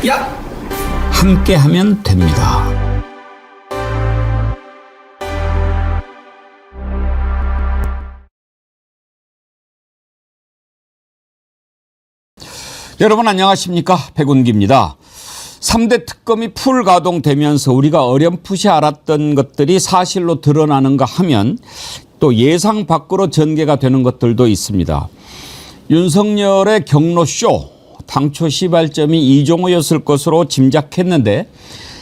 야! 함께하면 됩니다. 여러분 안녕하십니까? 백운기입니다. 3대 특검이 풀 가동되면서 우리가 어렴풋이 알았던 것들이 사실로 드러나는가 하면 또 예상 밖으로 전개가 되는 것들도 있습니다. 윤석열의 경로쇼, 당초 시발점이 이종호였을 것으로 짐작했는데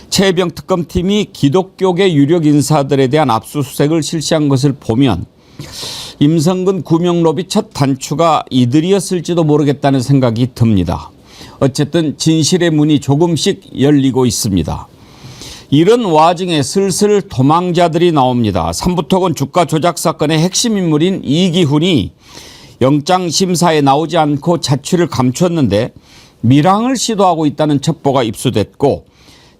최혜병 특검팀이 기독교계 유력 인사들에 대한 압수수색을 실시한 것을 보면 임성근 구명로비 첫 단추가 이들이었을지도 모르겠다는 생각이 듭니다. 어쨌든 진실의 문이 조금씩 열리고 있습니다. 이런 와중에 슬슬 도망자들이 나옵니다. 삼부토건 주가 조작 사건의 핵심 인물인 이기훈이 영장심사에 나오지 않고 자취를 감췄는데 밀항을 시도하고 있다는 첩보가 입수됐고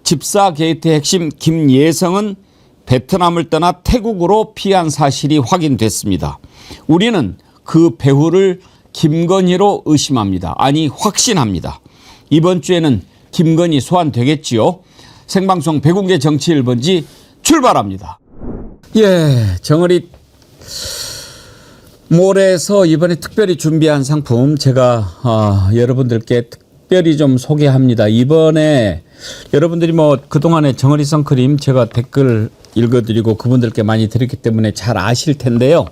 집사 게이트의 핵심 김예성은 베트남을 떠나 태국으로 피한 사실이 확인됐습니다. 우리는 그 배후를 김건희로 의심합니다. 아니 확신합니다. 이번 주에는 김건희 소환되겠지요. 생방송 백운계 정치 1번지 출발합니다. 정어리 몰에서 이번에 특별히 준비한 상품 제가 여러분들께 특별히 좀 소개합니다. 이번에 여러분들이 뭐 그동안에 정어리 선크림 제가 댓글 읽어드리고 그분들께 많이 드렸기 때문에 잘 아실 텐데요.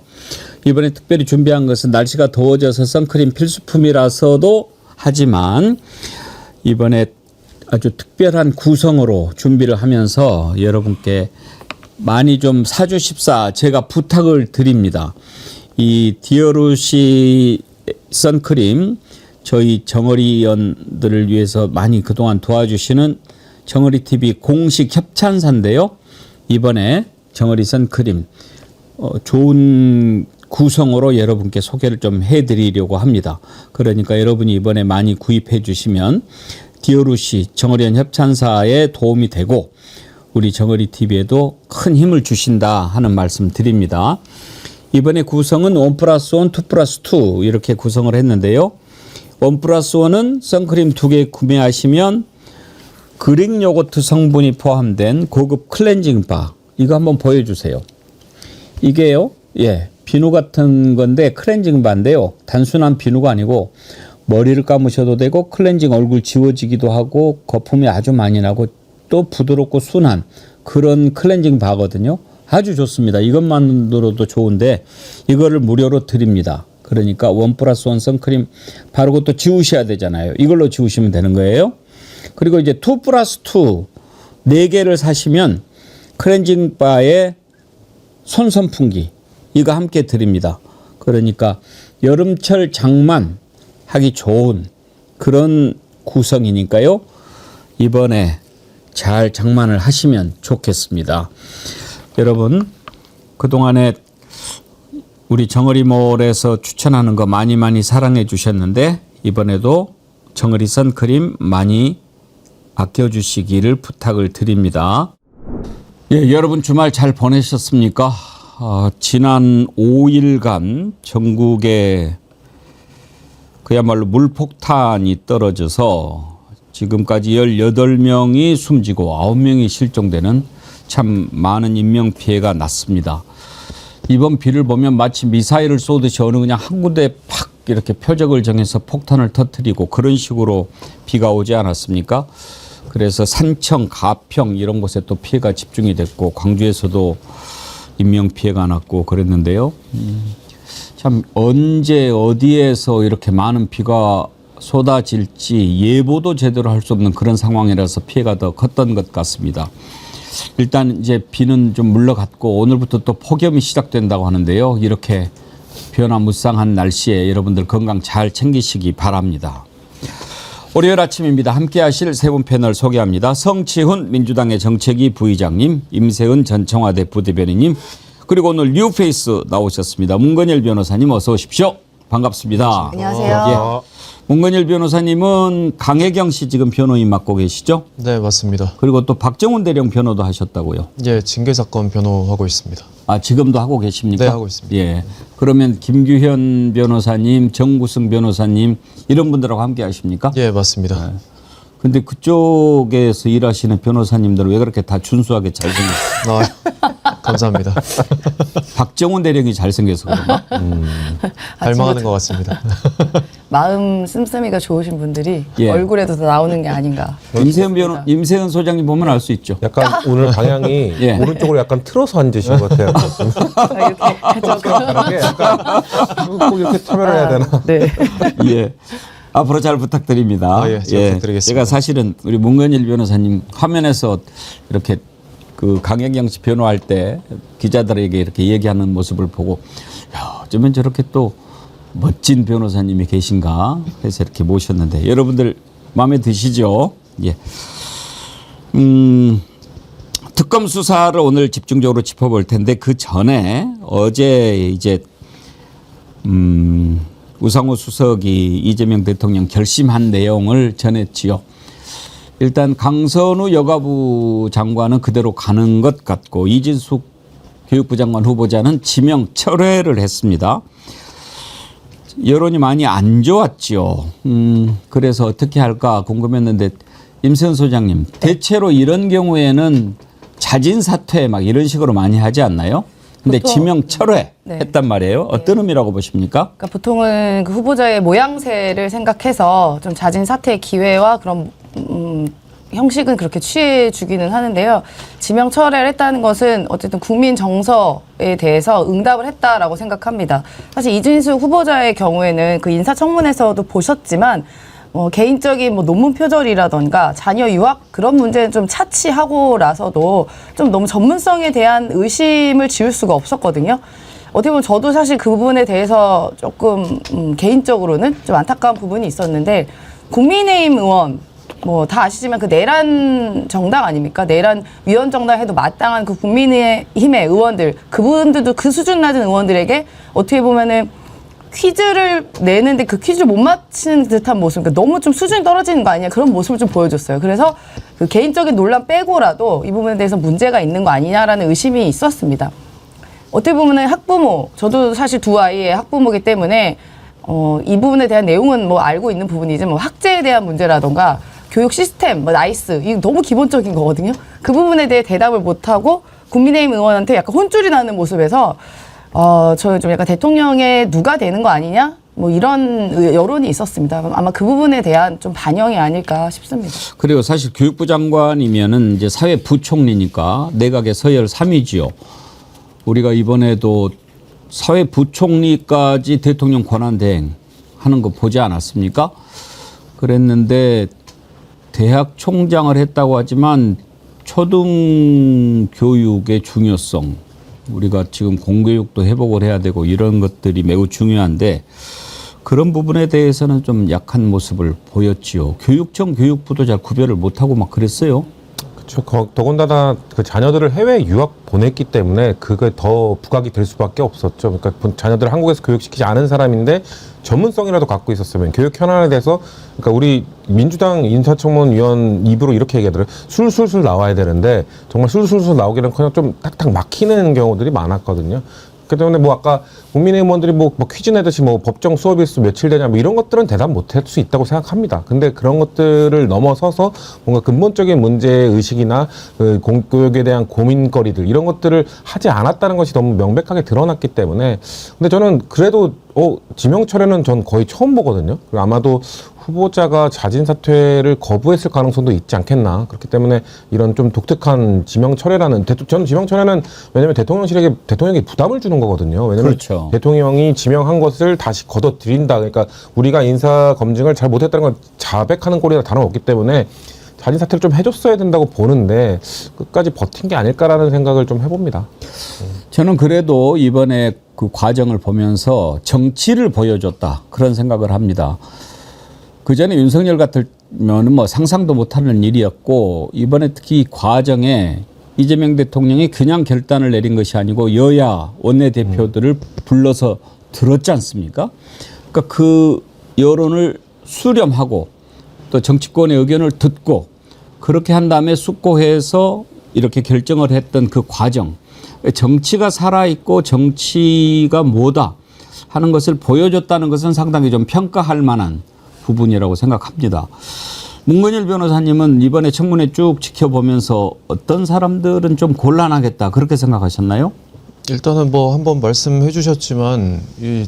이번에 특별히 준비한 것은 날씨가 더워져서 선크림 필수품이라서도 하지만 이번에 아주 특별한 구성으로 준비를 하면서 여러분께 많이 좀 사주십사 제가 부탁을 드립니다. 이 디어루시 선크림 저희 정어리연들을 위해서 많이 그동안 도와주시는 정어리TV 공식 협찬사인데요. 이번에 정어리 선크림 좋은 구성으로 여러분께 소개를 좀 해드리려고 합니다. 그러니까 여러분이 이번에 많이 구입해 주시면 디어루시 정어리연 협찬사에 도움이 되고 우리 정어리TV에도 큰 힘을 주신다 하는 말씀 드립니다. 이번에 구성은 1+1, 2+2 이렇게 구성을 했는데요. 1+1은 선크림 2개 구매하시면 그릭 요거트 성분이 포함된 고급 클렌징 바. 이거 한번 보여주세요. 이게요. 비누 같은 건데 클렌징 바인데요. 단순한 비누가 아니고 머리를 감으셔도 되고 클렌징 얼굴 지워지기도 하고 거품이 아주 많이 나고 또 부드럽고 순한 그런 클렌징 바거든요. 아주 좋습니다. 이것만으로도 좋은데 이거를 무료로 드립니다. 그러니까 1+1 선크림 바르고 또 지우셔야 되잖아요. 이걸로 지우시면 되는 거예요. 그리고 이제 2+2 4개를 사시면 클렌징 바에 손 선풍기 이거 함께 드립니다. 그러니까 여름철 장만 하기 좋은 그런 구성이니까요. 이번에 잘 장만을 하시면 좋겠습니다. 여러분 그동안에 우리 정어리몰에서 추천하는 거 많이 사랑해 주셨는데 이번에도 정어리 선크림 많이 아껴주시기를 부탁을 드립니다. 여러분 주말 잘 보내셨습니까? 지난 5일간 전국에 그야말로 물폭탄이 떨어져서 지금까지 18명이 숨지고 9명이 실종되는 참 많은 인명피해가 났습니다. 이번 비를 보면 마치 미사일을 쏘듯이 어느 그냥 한 군데 팍 이렇게 표적을 정해서 폭탄을 터뜨리고 그런 식으로 비가 오지 않았습니까? 그래서 산청, 가평 이런 곳에 또 피해가 집중이 됐고 광주에서도 인명피해가 났고 그랬는데요. 참 언제 어디에서 이렇게 많은 비가 쏟아질지 예보도 제대로 할 수 없는 그런 상황이라서 피해가 더 컸던 것 같습니다. 일단 이제 비는 좀 물러갔고 오늘부터 또 폭염이 시작된다고 하는데요. 이렇게 변화무쌍한 날씨에 여러분들 건강 잘 챙기시기 바랍니다. 월요일 아침입니다. 함께 하실 세 분 패널 소개합니다. 성치훈 민주당의 정책위 부의장님, 임세은 전 청와대 부대변인님, 그리고 오늘 뉴페이스 나오셨습니다. 문건일 변호사님 어서 오십시오. 반갑습니다. 안녕하세요. 문건일 변호사님은 강혜경 씨 지금 변호인 맡고 계시죠? 네, 맞습니다. 그리고 또 박정훈 대령 변호도 하셨다고요? 예, 징계 사건 변호하고 있습니다. 아, 지금도 하고 계십니까? 네, 하고 있습니다. 예. 그러면 김규현 변호사님, 정구승 변호사님 이런 분들하고 함께 하십니까? 예, 맞습니다. 네. 근데 그쪽에서 일하시는 변호사님들은 왜 그렇게 다 준수하게 잘생겼어요? 감사합니다. 박정훈 대령이 잘생겨서 그런가? 닮아가는 것 같습니다. 마음 씀씀이가 좋으신 분들이 예. 얼굴에도 다 나오는 게 아닌가. 임세은 소장님 보면 알 수 있죠. 약간 오늘 방향이 예. 오른쪽으로 약간 틀어서 앉으신 것 같아요. 이렇게 다르게 약간 꼭 이렇게 참여를 해야 되나? 네. 예. 앞으로 잘 부탁드립니다. 예, 잘 부탁드리겠습니다. 제가 사실은 우리 문건일 변호사님 화면에서 이렇게 그 강혜경 씨 변호할 때 기자들에게 이렇게 얘기하는 모습을 보고 야, 어쩌면 저렇게 또 멋진 변호사님이 계신가 해서 이렇게 모셨는데 여러분들 마음에 드시죠? 예. 특검 수사를 오늘 집중적으로 짚어볼 텐데 그 전에 어제 이제 우상호 수석이 이재명 대통령 결심한 내용을 전했지요. 일단 강선우 여가부 장관은 그대로 가는 것 같고 이진숙 교육부 장관 후보자는 지명 철회를 했습니다. 여론이 많이 안 좋았지요. 그래서 어떻게 할까 궁금했는데 임세은 소장님, 대체로 이런 경우에는 자진 사퇴 막 이런 식으로 많이 하지 않나요? 근데 보통, 지명 철회 네. 했단 말이에요. 어떤 의미라고 보십니까? 그러니까 보통은 그 후보자의 모양새를 생각해서 좀 자진 사퇴의 기회와 그런 형식은 그렇게 취해 주기는 하는데요. 지명 철회를 했다는 것은 어쨌든 국민 정서에 대해서 응답을 했다라고 생각합니다. 사실 이진숙 후보자의 경우에는 그 인사청문회에서도 보셨지만 개인적인 논문 표절이라던가 자녀 유학 그런 문제는 좀 차치하고 나서도 좀 너무 전문성에 대한 의심을 지울 수가 없었거든요. 어떻게 보면 저도 사실 그 부분에 대해서 조금 개인적으로는 좀 안타까운 부분이 있었는데 국민의힘 의원 다 아시지만 그 내란 정당 아닙니까? 내란 위원 정당 해도 마땅한 그 국민의힘의 의원들 그분들도 그 수준 낮은 의원들에게 어떻게 보면은 퀴즈를 내는데 그 퀴즈를 못 맞히는 듯한 모습, 그러니까 너무 좀 수준이 떨어지는 거 아니냐 그런 모습을 좀 보여줬어요. 그래서 그 개인적인 논란 빼고라도 이 부분에 대해서 문제가 있는 거 아니냐라는 의심이 있었습니다. 어떻게 보면은 학부모, 저도 사실 두 아이의 학부모이기 때문에 이 부분에 대한 내용은 알고 있는 부분이지만 학제에 대한 문제라던가 교육 시스템, 나이스 이거 너무 기본적인 거거든요. 그 부분에 대해 대답을 못하고 국민의힘 의원한테 약간 혼쭐이 나는 모습에서 저는 좀 약간 대통령의 누가 되는 거 아니냐? 이런 여론이 있었습니다. 아마 그 부분에 대한 좀 반영이 아닐까 싶습니다. 그리고 사실 교육부 장관이면은 이제 사회부총리니까 내각의 서열 3위지요. 우리가 이번에도 사회부총리까지 대통령 권한대행 하는 거 보지 않았습니까? 그랬는데 대학 총장을 했다고 하지만 초등교육의 중요성, 우리가 지금 공교육도 회복을 해야 되고 이런 것들이 매우 중요한데 그런 부분에 대해서는 좀 약한 모습을 보였지요. 교육청 교육부도 잘 구별을 못하고 막 그랬어요. 그렇죠. 더군다나 그 자녀들을 해외 유학 보냈기 때문에 그게 더 부각이 될 수밖에 없었죠. 그러니까 자녀들을 한국에서 교육시키지 않은 사람인데 전문성이라도 갖고 있었으면 교육 현안에 대해서 그러니까 우리 민주당 인사청문위원 입으로 이렇게 얘기하더라고요. 술술술 나와야 되는데 정말 술술술 나오기는커녕 좀 탁탁 막히는 경우들이 많았거든요. 그 때문에 아까 국민의힘 의원들이 퀴즈 내듯이 법정 수업 일수 며칠 되냐 이런 것들은 대답 못할 수 있다고 생각합니다. 근데 그런 것들을 넘어서서 뭔가 근본적인 문제 의식이나 그 공교육에 대한 고민거리들 이런 것들을 하지 않았다는 것이 너무 명백하게 드러났기 때문에 근데 저는 그래도 지명 철회는 전 거의 처음 보거든요. 그리고 아마도 후보자가 자진 사퇴를 거부했을 가능성도 있지 않겠나. 그렇기 때문에 이런 좀 독특한 지명 철회라는 저는 지명 철회는 왜냐하면 대통령에게 부담을 주는 거거든요. 왜냐하면 그렇죠. 대통령이 지명한 것을 다시 걷어들인다. 그러니까 우리가 인사 검증을 잘 못했다는 건 자백하는 꼴이나 다름없기 때문에 자진 사퇴를 좀 해줬어야 된다고 보는데 끝까지 버틴 게 아닐까라는 생각을 좀 해봅니다. 저는 그래도 이번에 그 과정을 보면서 정치를 보여줬다 그런 생각을 합니다. 그 전에 윤석열 같으면 상상도 못하는 일이었고 이번에 특히 이 과정에 이재명 대통령이 그냥 결단을 내린 것이 아니고 여야 원내대표들을 불러서 들었지 않습니까? 그러니까 그 여론을 수렴하고 또 정치권의 의견을 듣고 그렇게 한 다음에 숙고해서 이렇게 결정을 했던 그 과정. 정치가 살아있고 정치가 뭐다 하는 것을 보여줬다는 것은 상당히 좀 평가할 만한 부분이라고 생각합니다. 문건일 변호사님은 이번에 청문회 쭉 지켜보면서 어떤 사람들은 좀 곤란하겠다 그렇게 생각하셨나요? 일단은 뭐 한번 말씀해 주셨지만 이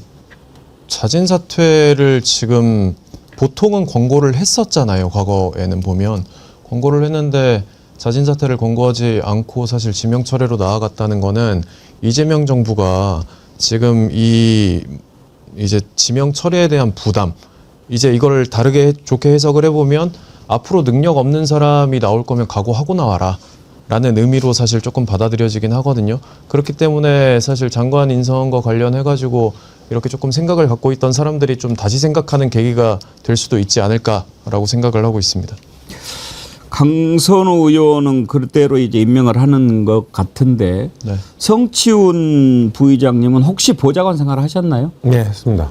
자진 사퇴를 지금 보통은 권고를 했었잖아요. 과거에는 보면 권고를 했는데 자진 사퇴를 권고하지 않고 사실 지명 철회로 나아갔다는 거는 이재명 정부가 지금 이제 지명 철회에 대한 부담, 이제 이걸 다르게 좋게 해석을 해보면 앞으로 능력 없는 사람이 나올 거면 각오하고 나와라 라는 의미로 사실 조금 받아들여지긴 하거든요. 그렇기 때문에 사실 장관 인선과 관련해가지고 이렇게 조금 생각을 갖고 있던 사람들이 좀 다시 생각하는 계기가 될 수도 있지 않을까라고 생각을 하고 있습니다. 강선우 의원은 그대로 이제 임명을 하는 것 같은데 네. 성치훈 부의장님은 혹시 보좌관 생활을 하셨나요? 네, 했습니다.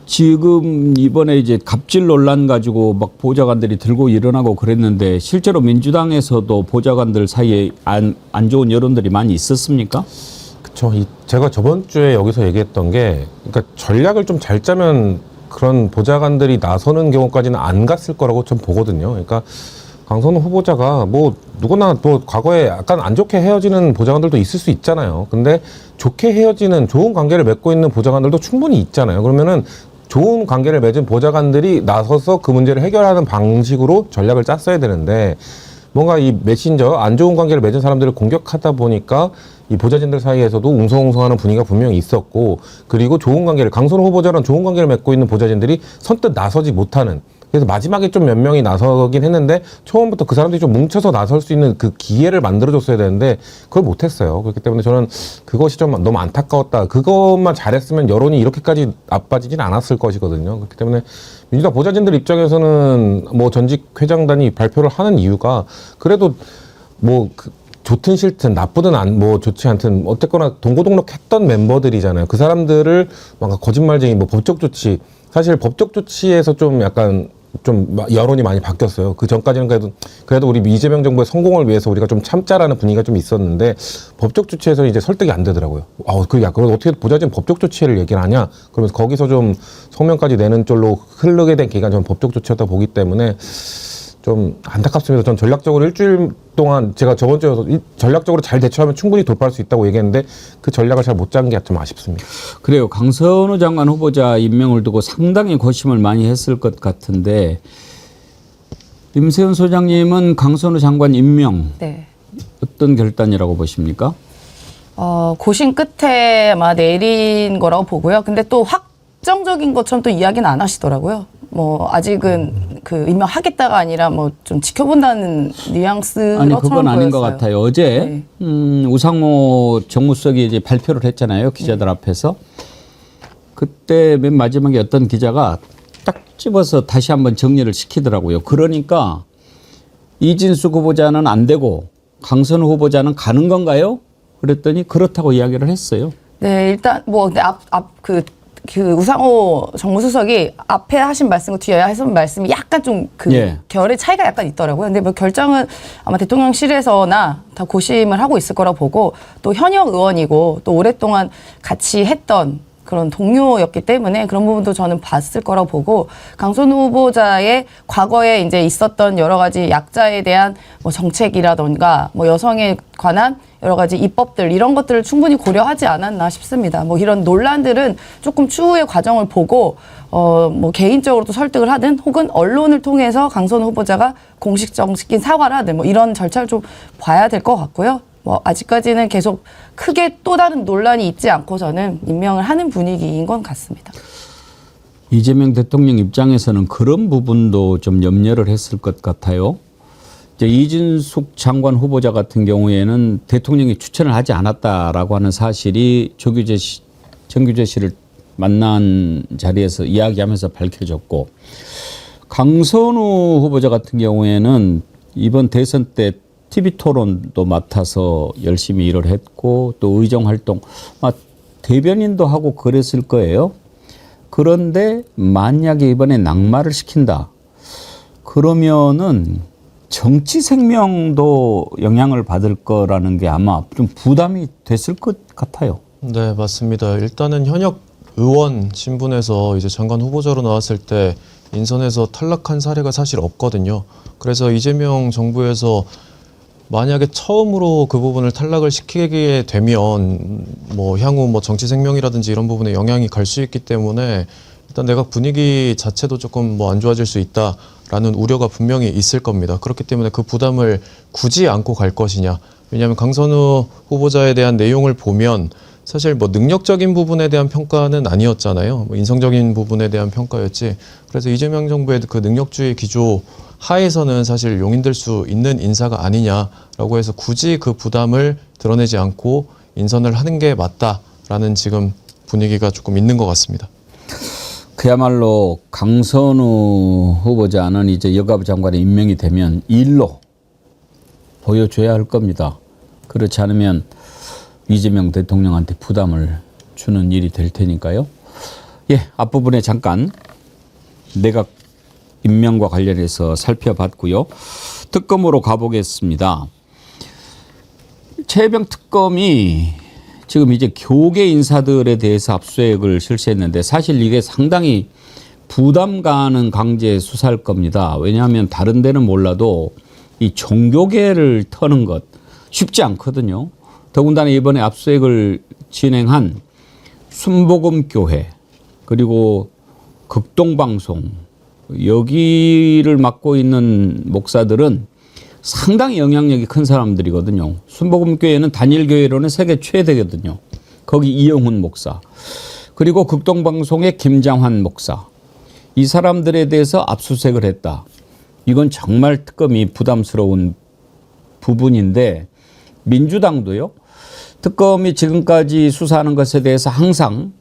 지금 이번에 이제 갑질 논란 가지고 막 보좌관들이 들고 일어나고 그랬는데 실제로 민주당에서도 보좌관들 사이에 안 좋은 여론들이 많이 있었습니까? 그렇죠. 제가 저번 주에 여기서 얘기했던 게, 그러니까 전략을 좀 잘 짜면 그런 보좌관들이 나서는 경우까지는 안 갔을 거라고 좀 보거든요. 그러니까 강선우 후보자가 뭐 누구나 또 과거에 약간 안 좋게 헤어지는 보좌관들도 있을 수 있잖아요. 근데 좋게 헤어지는 좋은 관계를 맺고 있는 보좌관들도 충분히 있잖아요. 그러면은 좋은 관계를 맺은 보좌관들이 나서서 그 문제를 해결하는 방식으로 전략을 짰어야 되는데, 뭔가 이 메신저 안 좋은 관계를 맺은 사람들을 공격하다 보니까 이 보좌진들 사이에서도 웅성웅성하는 분위기가 분명히 있었고, 그리고 좋은 관계를, 강선우 후보자랑 좋은 관계를 맺고 있는 보좌진들이 선뜻 나서지 못하는, 그래서 마지막에 좀 몇 명이 나서긴 했는데 처음부터 그 사람들이 좀 뭉쳐서 나설 수 있는 그 기회를 만들어줬어야 되는데 그걸 못했어요. 그렇기 때문에 저는 그것이 좀 너무 안타까웠다. 그것만 잘했으면 여론이 이렇게까지 나빠지진 않았을 것이거든요. 그렇기 때문에 민주당 보좌진들 입장에서는 뭐 전직 회장단이 발표를 하는 이유가, 그래도 뭐 좋든 싫든 나쁘든 뭐 좋지 않든 어쨌거나 동고동락했던 멤버들이잖아요. 그 사람들을 뭔가 거짓말쟁이, 뭐 법적 조치, 사실 법적 조치에서 좀 약간 좀 여론이 많이 바뀌었어요. 그 전까지는 그래도 우리 이재명 정부의 성공을 위해서 우리가 좀 참자라는 분위기가 좀 있었는데, 법적 조치에서 이제 설득이 안 되더라고요. 그럼 어떻게 보좌진 법적 조치를 얘기를 하냐? 그러면서 거기서 좀 성명까지 내는 쪽으로 흐르게 된 계기가 전 법적 조치였다 보기 때문에 좀 안타깝습니다. 전 전략적으로 일주일 동안 제가 저번 주에 전략적으로 잘 대처하면 충분히 돌파할 수 있다고 얘기했는데 그 전략을 잘 못 짠 게 좀 아쉽습니다. 그래요. 강선우 장관 후보자 임명을 두고 상당히 고심을 많이 했을 것 같은데, 임세훈 소장님은 강선우 장관 임명 네. 어떤 결단이라고 보십니까? 고심 끝에 아마 내린 거라고 보고요. 근데 또 확정적인 것처럼 또 이야기는 안 하시더라고요. 뭐 아직은 그 임명하겠다가 아니라 뭐 좀 지켜본다는 뉘앙스로 아니 그건 아닌 것 보였어요. 같아요. 어제 우상호 정무수석이 이제 발표를 했잖아요. 기자들 앞에서. 그때 맨 마지막에 어떤 기자가 딱 집어서 다시 한번 정리를 시키더라고요. 그러니까 이진숙 후보자는 안 되고 강선우 후보자는 가는 건가요? 그랬더니 그렇다고 이야기를 했어요. 네, 일단 뭐 근데 그 우상호 정무수석이 앞에 하신 말씀과 뒤에 하신 말씀이 약간 좀 예. 결의 차이가 약간 있더라고요. 근데 뭐 결정은 아마 대통령실에서나 다 고심을 하고 있을 거라 보고, 또 현역 의원이고 또 오랫동안 같이 했던 그런 동료였기 때문에 그런 부분도 저는 봤을 거라고 보고, 강선우 후보자의 과거에 이제 있었던 여러 가지 약자에 대한 뭐 정책이라던가 뭐 여성에 관한 여러 가지 입법들, 이런 것들을 충분히 고려하지 않았나 싶습니다. 뭐 이런 논란들은 조금 추후의 과정을 보고 뭐 개인적으로 또 설득을 하든 혹은 언론을 통해서 강선우 후보자가 공식적인 사과를 하든 뭐 이런 절차를 좀 봐야 될 것 같고요. 뭐 아직까지는 계속 크게 또 다른 논란이 있지 않고서는 임명을 하는 분위기인 건 같습니다. 이재명 대통령 입장에서는 그런 부분도 좀 염려를 했을 것 같아요. 이제 이진숙 장관 후보자 같은 경우에는 대통령이 추천을 하지 않았다라고 하는 사실이 정규재 씨를 만난 자리에서 이야기하면서 밝혀졌고, 강선우 후보자 같은 경우에는 이번 대선 때 TV 토론도 맡아서 열심히 일을 했고 또 의정 활동, 대변인도 하고 그랬을 거예요. 그런데 만약에 이번에 낙마를 시킨다. 그러면은 정치 생명도 영향을 받을 거라는 게 아마 좀 부담이 됐을 것 같아요. 네, 맞습니다. 일단은 현역 의원 신분에서 이제 장관 후보자로 나왔을 때 인선에서 탈락한 사례가 사실 없거든요. 그래서 이재명 정부에서 만약에 처음으로 그 부분을 탈락을 시키게 되면 뭐 향후 뭐 정치 생명이라든지 이런 부분에 영향이 갈 수 있기 때문에 일단 내각 분위기 자체도 조금 뭐 안 좋아질 수 있다라는 우려가 분명히 있을 겁니다. 그렇기 때문에 그 부담을 굳이 안고 갈 것이냐. 왜냐하면 강선우 후보자에 대한 내용을 보면 사실 뭐 능력적인 부분에 대한 평가는 아니었잖아요. 뭐 인성적인 부분에 대한 평가였지. 그래서 이재명 정부의 그 능력주의 기조 하에서는 사실 용인될 수 있는 인사가 아니냐라고 해서 굳이 그 부담을 드러내지 않고 인선을 하는 게 맞다라는 지금 분위기가 조금 있는 것 같습니다. 그야말로 강선우 후보자는 이제 여가부 장관에 임명이 되면 일로 보여줘야 할 겁니다. 그렇지 않으면 이재명 대통령한테 부담을 주는 일이 될 테니까요. 예, 앞부분에 잠깐 내각 임명과 관련해서 살펴봤고요. 특검으로 가보겠습니다. 최혜병 특검이 지금 이제 교계 인사들에 대해서 압수수색을 실시했는데 사실 이게 상당히 부담 가는 강제 수사일 겁니다. 왜냐하면 다른 데는 몰라도 이 종교계를 터는 것 쉽지 않거든요. 더군다나 이번에 압수수색을 진행한 순복음교회 그리고 극동방송 여기를 맡고 있는 목사들은 상당히 영향력이 큰 사람들이거든요. 순복음교회는 단일교회로는 세계 최대거든요. 거기 이영훈 목사 그리고 극동방송의 김장환 목사 이 사람들에 대해서 압수수색을 했다. 이건 정말 특검이 부담스러운 부분인데 민주당도요. 특검이 지금까지 수사하는 것에 대해서 항상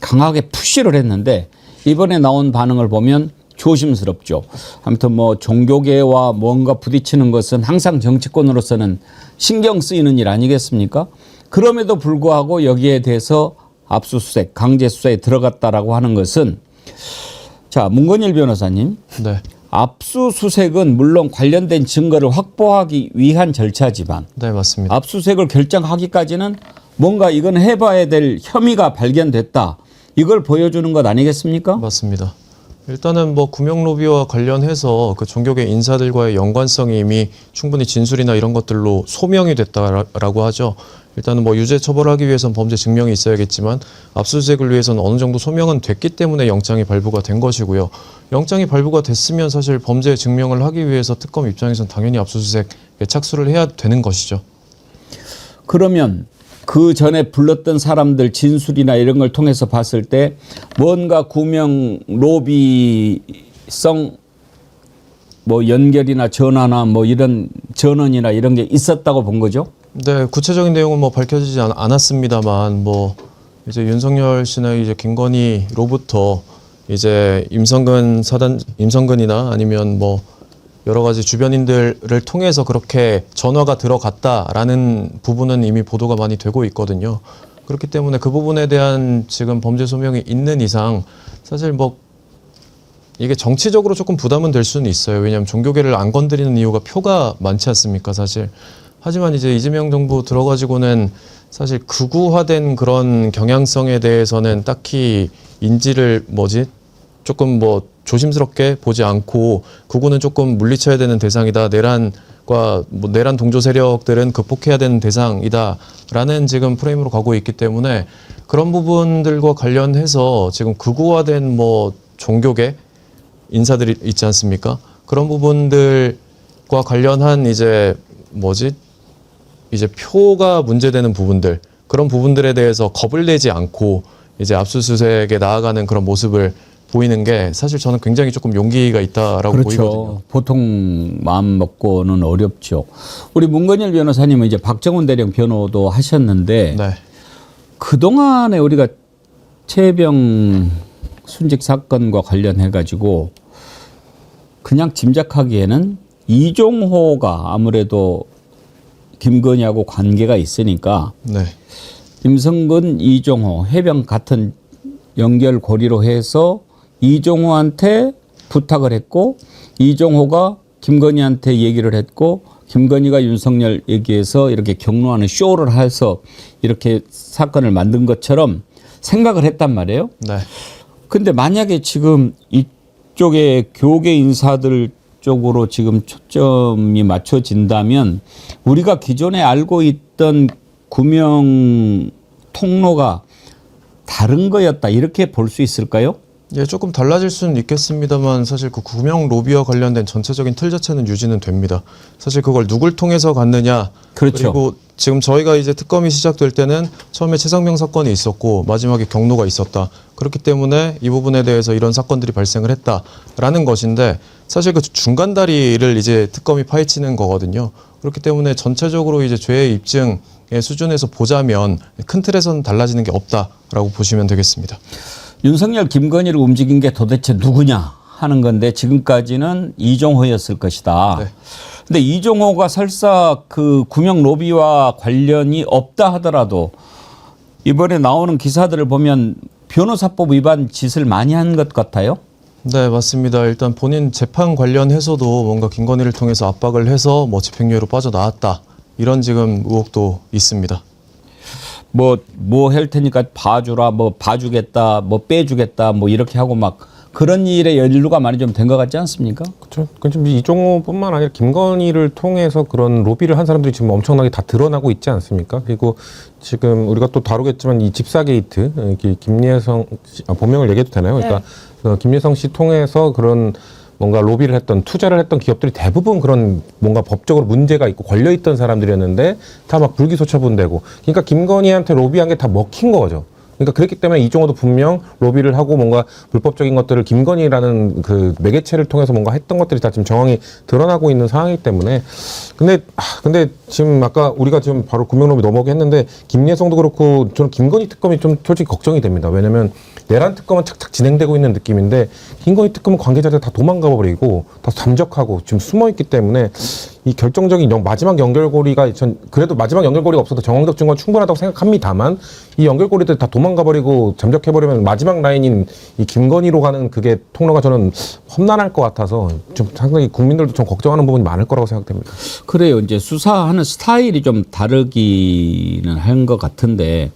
강하게 푸시를 했는데 이번에 나온 반응을 보면 조심스럽죠. 아무튼 뭐 종교계와 뭔가 부딪히는 것은 항상 정치권으로서는 신경 쓰이는 일 아니겠습니까? 그럼에도 불구하고 여기에 대해서 압수수색, 강제수사에 들어갔다라고 하는 것은 자, 문건일 변호사님. 네. 압수수색은 물론 관련된 증거를 확보하기 위한 절차지만 네, 맞습니다. 압수수색을 결정하기까지는 뭔가 이건 해봐야 될 혐의가 발견됐다. 이걸 보여주는 것 아니겠습니까? 맞습니다. 일단은 뭐 구명 로비와 관련해서 그 종교계 인사들과의 연관성이 이미 충분히 진술이나 이런 것들로 소명이 됐다라고 하죠. 일단은 뭐 유죄 처벌하기 위해서는 범죄 증명이 있어야겠지만 압수수색을 위해서는 어느 정도 소명은 됐기 때문에 영장이 발부가 된 것이고요. 영장이 발부가 됐으면 사실 범죄 증명을 하기 위해서 특검 입장에서는 당연히 압수수색에 착수를 해야 되는 것이죠. 그러면 그 전에 불렀던 사람들 진술이나 이런 걸 통해서 봤을 때 뭔가 구명 로비성 뭐 연결이나 전화나 뭐 이런 전원이나 이런 게 있었다고 본 거죠? 네, 구체적인 내용은 뭐 밝혀지지 않았습니다만 뭐 이제 윤석열 씨나 이제 김건희로부터 이제 임성근이나 아니면 뭐 여러 가지 주변인들을 통해서 그렇게 전화가 들어갔다라는 부분은 이미 보도가 많이 되고 있거든요. 그렇기 때문에 그 부분에 대한 지금 범죄 소명이 있는 이상 사실 뭐 이게 정치적으로 조금 부담은 될 수는 있어요. 왜냐하면 종교계를 안 건드리는 이유가 표가 많지 않습니까, 사실. 하지만 이제 이재명 정부 들어가지고는 사실 극우화된 그런 경향성에 대해서는 딱히 인지를 조금 뭐 조심스럽게 보지 않고 극우는 조금 물리쳐야 되는 대상이다. 내란과 뭐 내란 동조 세력들은 극복해야 되는 대상이다라는 지금 프레임으로 가고 있기 때문에 그런 부분들과 관련해서 지금 극우화된 뭐 종교계 인사들이 있지 않습니까? 그런 부분들과 관련한 이제 이제 표가 문제되는 부분들 그런 부분들에 대해서 겁을 내지 않고 이제 압수수색에 나아가는 그런 모습을 보이는 게 사실 저는 굉장히 조금 용기가 있다라고 그렇죠. 보이거든요. 보통 마음 먹고는 어렵죠. 우리 문건일 변호사님은 이제 박정훈 대령 변호도 하셨는데 네. 그동안에 우리가 최혜병 순직 사건과 관련해 가지고 그냥 짐작하기에는 이종호가 아무래도 김건희하고 관계가 있으니까 네. 임성근, 이종호, 해병 같은 연결고리로 해서 이종호한테 부탁을 했고 이종호가 김건희한테 얘기를 했고 김건희가 윤석열 얘기해서 이렇게 경로하는 쇼를 해서 이렇게 사건을 만든 것처럼 생각을 했단 말이에요. 네. 근데 만약에 지금 그쪽에 교계 인사들 쪽으로 지금 초점이 맞춰진다면 우리가 기존에 알고 있던 구명 통로가 다른 거였다 이렇게 볼 수 있을까요? 예, 조금 달라질 수는 있겠습니다만 사실 그 구명 로비와 관련된 전체적인 틀 자체는 유지는 됩니다. 사실 그걸 누굴 통해서 갔느냐, 그렇죠. 그리고 지금 저희가 이제 특검이 시작될 때는 처음에 최상병 사건이 있었고 마지막에 경로가 있었다. 그렇기 때문에 이 부분에 대해서 이런 사건들이 발생을 했다라는 것인데 사실 그 중간 다리를 이제 특검이 파헤치는 거거든요. 그렇기 때문에 전체적으로 이제 죄의 입증의 수준에서 보자면 큰 틀에서는 달라지는 게 없다라고 보시면 되겠습니다. 윤석열, 김건희를 움직인 게 도대체 누구냐 하는 건데 지금까지는 이종호였을 것이다. 네. 근데 이종호가 설사 그 구명 로비와 관련이 없다 하더라도 이번에 나오는 기사들을 보면 변호사법 위반 짓을 많이 한 것 같아요. 네, 맞습니다. 일단 본인 재판 관련해서도 뭔가 김건희를 통해서 압박을 해서 뭐 집행유예로 빠져나왔다. 이런 지금 의혹도 있습니다. 뭐 할 테니까 봐주라, 뭐 봐주겠다, 뭐 빼주겠다, 뭐 이렇게 하고 막 그런 일에 연루가 많이 좀 된 것 같지 않습니까? 그렇죠. 지금 이종호뿐만 아니라 김건희를 통해서 그런 로비를 한 사람들이 지금 엄청나게 다 드러나고 있지 않습니까? 그리고 지금 우리가 또 다루겠지만 이 집사 게이트, 김예성 씨, 본명을 얘기해도 되나요? 그러니까 김예성 씨 통해서 그런 뭔가 로비를 했던 투자를 했던 기업들이 대부분 그런 뭔가 법적으로 문제가 있고 걸려있던 사람들이었는데 다 막 불기소 처분되고 그러니까 김건희한테 로비한 게 다 먹힌 거죠. 그러니까 그렇기 때문에 이종호도 분명 로비를 하고 뭔가 불법적인 것들을 김건희라는 그 매개체를 통해서 뭔가 했던 것들이 다 지금 정황이 드러나고 있는 상황이기 때문에 근데 지금 아까 우리가 지금 바로 구명 로비 넘어가게 했는데 김예성도 그렇고 저는 김건희 특검이 좀 솔직히 걱정이 됩니다. 왜냐면 내란 특검은 착착 진행되고 있는 느낌인데 김건희 특검은 관계자들 다 도망가 버리고 다 잠적하고 지금 숨어 있기 때문에 이 결정적인 마지막 연결고리가 전 그래도 마지막 연결고리가 없어도 정황적 증거는 충분하다고 생각합니다만 이 연결고리들 다 도망가 버리고 잠적해 버리면 마지막 라인인 이 김건희로 가는 그게 통로가 저는 험난할 것 같아서 좀 상당히 국민들도 좀 걱정하는 부분이 많을 거라고 생각됩니다. 그래요. 이제 수사하는 스타일이 좀 다르기는 한 것 같은데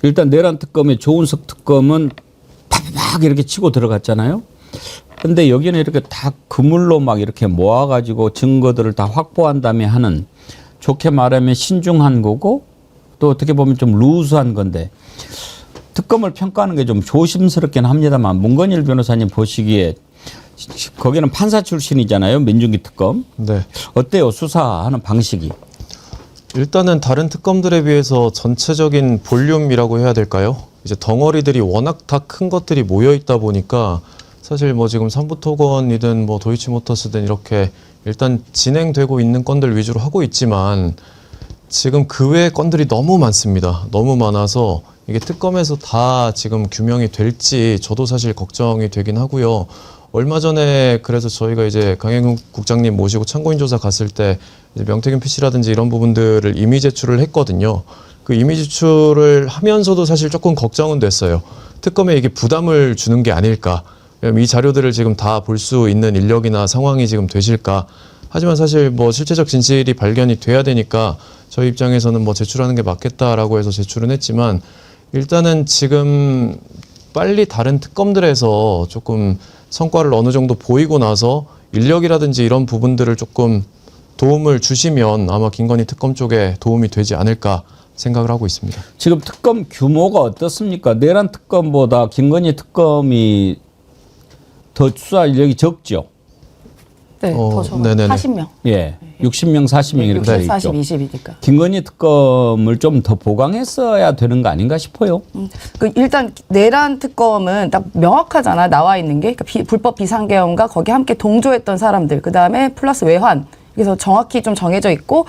일단 내란 특검의 조은석 특검은 팍팍 이렇게 치고 들어갔잖아요. 근데 여기는 이렇게 다 그물로 막 이렇게 모아가지고 증거들을 다 확보한 다음에 하는 좋게 말하면 신중한 거고 또 어떻게 보면 좀 루즈한 건데 특검을 평가하는 게 좀 조심스럽긴 합니다만 문건일 변호사님 보시기에 거기는 판사 출신이잖아요. 민중기 특검. 네. 어때요? 수사하는 방식이. 일단은 다른 특검들에 비해서 전체적인 볼륨이라고 해야 될까요? 이제 덩어리들이 워낙 다 큰 것들이 모여 있다 보니까 사실 뭐 지금 삼부토건이든 뭐 도이치모터스든 이렇게 일단 진행되고 있는 건들 위주로 하고 있지만 지금 그 외의 건들이 너무 많습니다. 너무 많아서 이게 특검에서 다 지금 규명이 될지 저도 사실 걱정이 되긴 하고요. 얼마 전에 그래서 저희가 이제 강행욱 국장님 모시고 참고인 조사 갔을 때 이제 명태균 PC라든지 이런 부분들을 이미 제출을 했거든요. 그 이미 제출을 하면서도 사실 조금 걱정은 됐어요. 특검에 이게 부담을 주는 게 아닐까. 이 자료들을 지금 다 볼 수 있는 인력이나 상황이 지금 되실까. 하지만 사실 뭐 실체적 진실이 발견이 돼야 되니까 저희 입장에서는 뭐 제출하는 게 맞겠다라고 해서 제출은 했지만 일단은 지금 빨리 다른 특검들에서 조금 성과를 어느 정도 보이고 나서 인력이라든지 이런 부분들을 조금 도움을 주시면 아마 김건희 특검 쪽에 도움이 되지 않을까 생각을 하고 있습니다. 지금 특검 규모가 어떻습니까? 내란 특검보다 김건희 특검이 더 수사 인력이 적죠. 네, 더 적어요. 네네네. 40명. 예, 60명, 40명 이렇게 돼 60, 40, 있죠. 20이니까. 김건희 특검을 좀 더 보강했어야 되는 거 아닌가 싶어요. 일단 내란 특검은 딱 명확하잖아. 나와 있는 게 그러니까 불법 비상계엄과 거기 함께 동조했던 사람들. 그다음에 플러스 외환. 그래서 정확히 좀 정해져 있고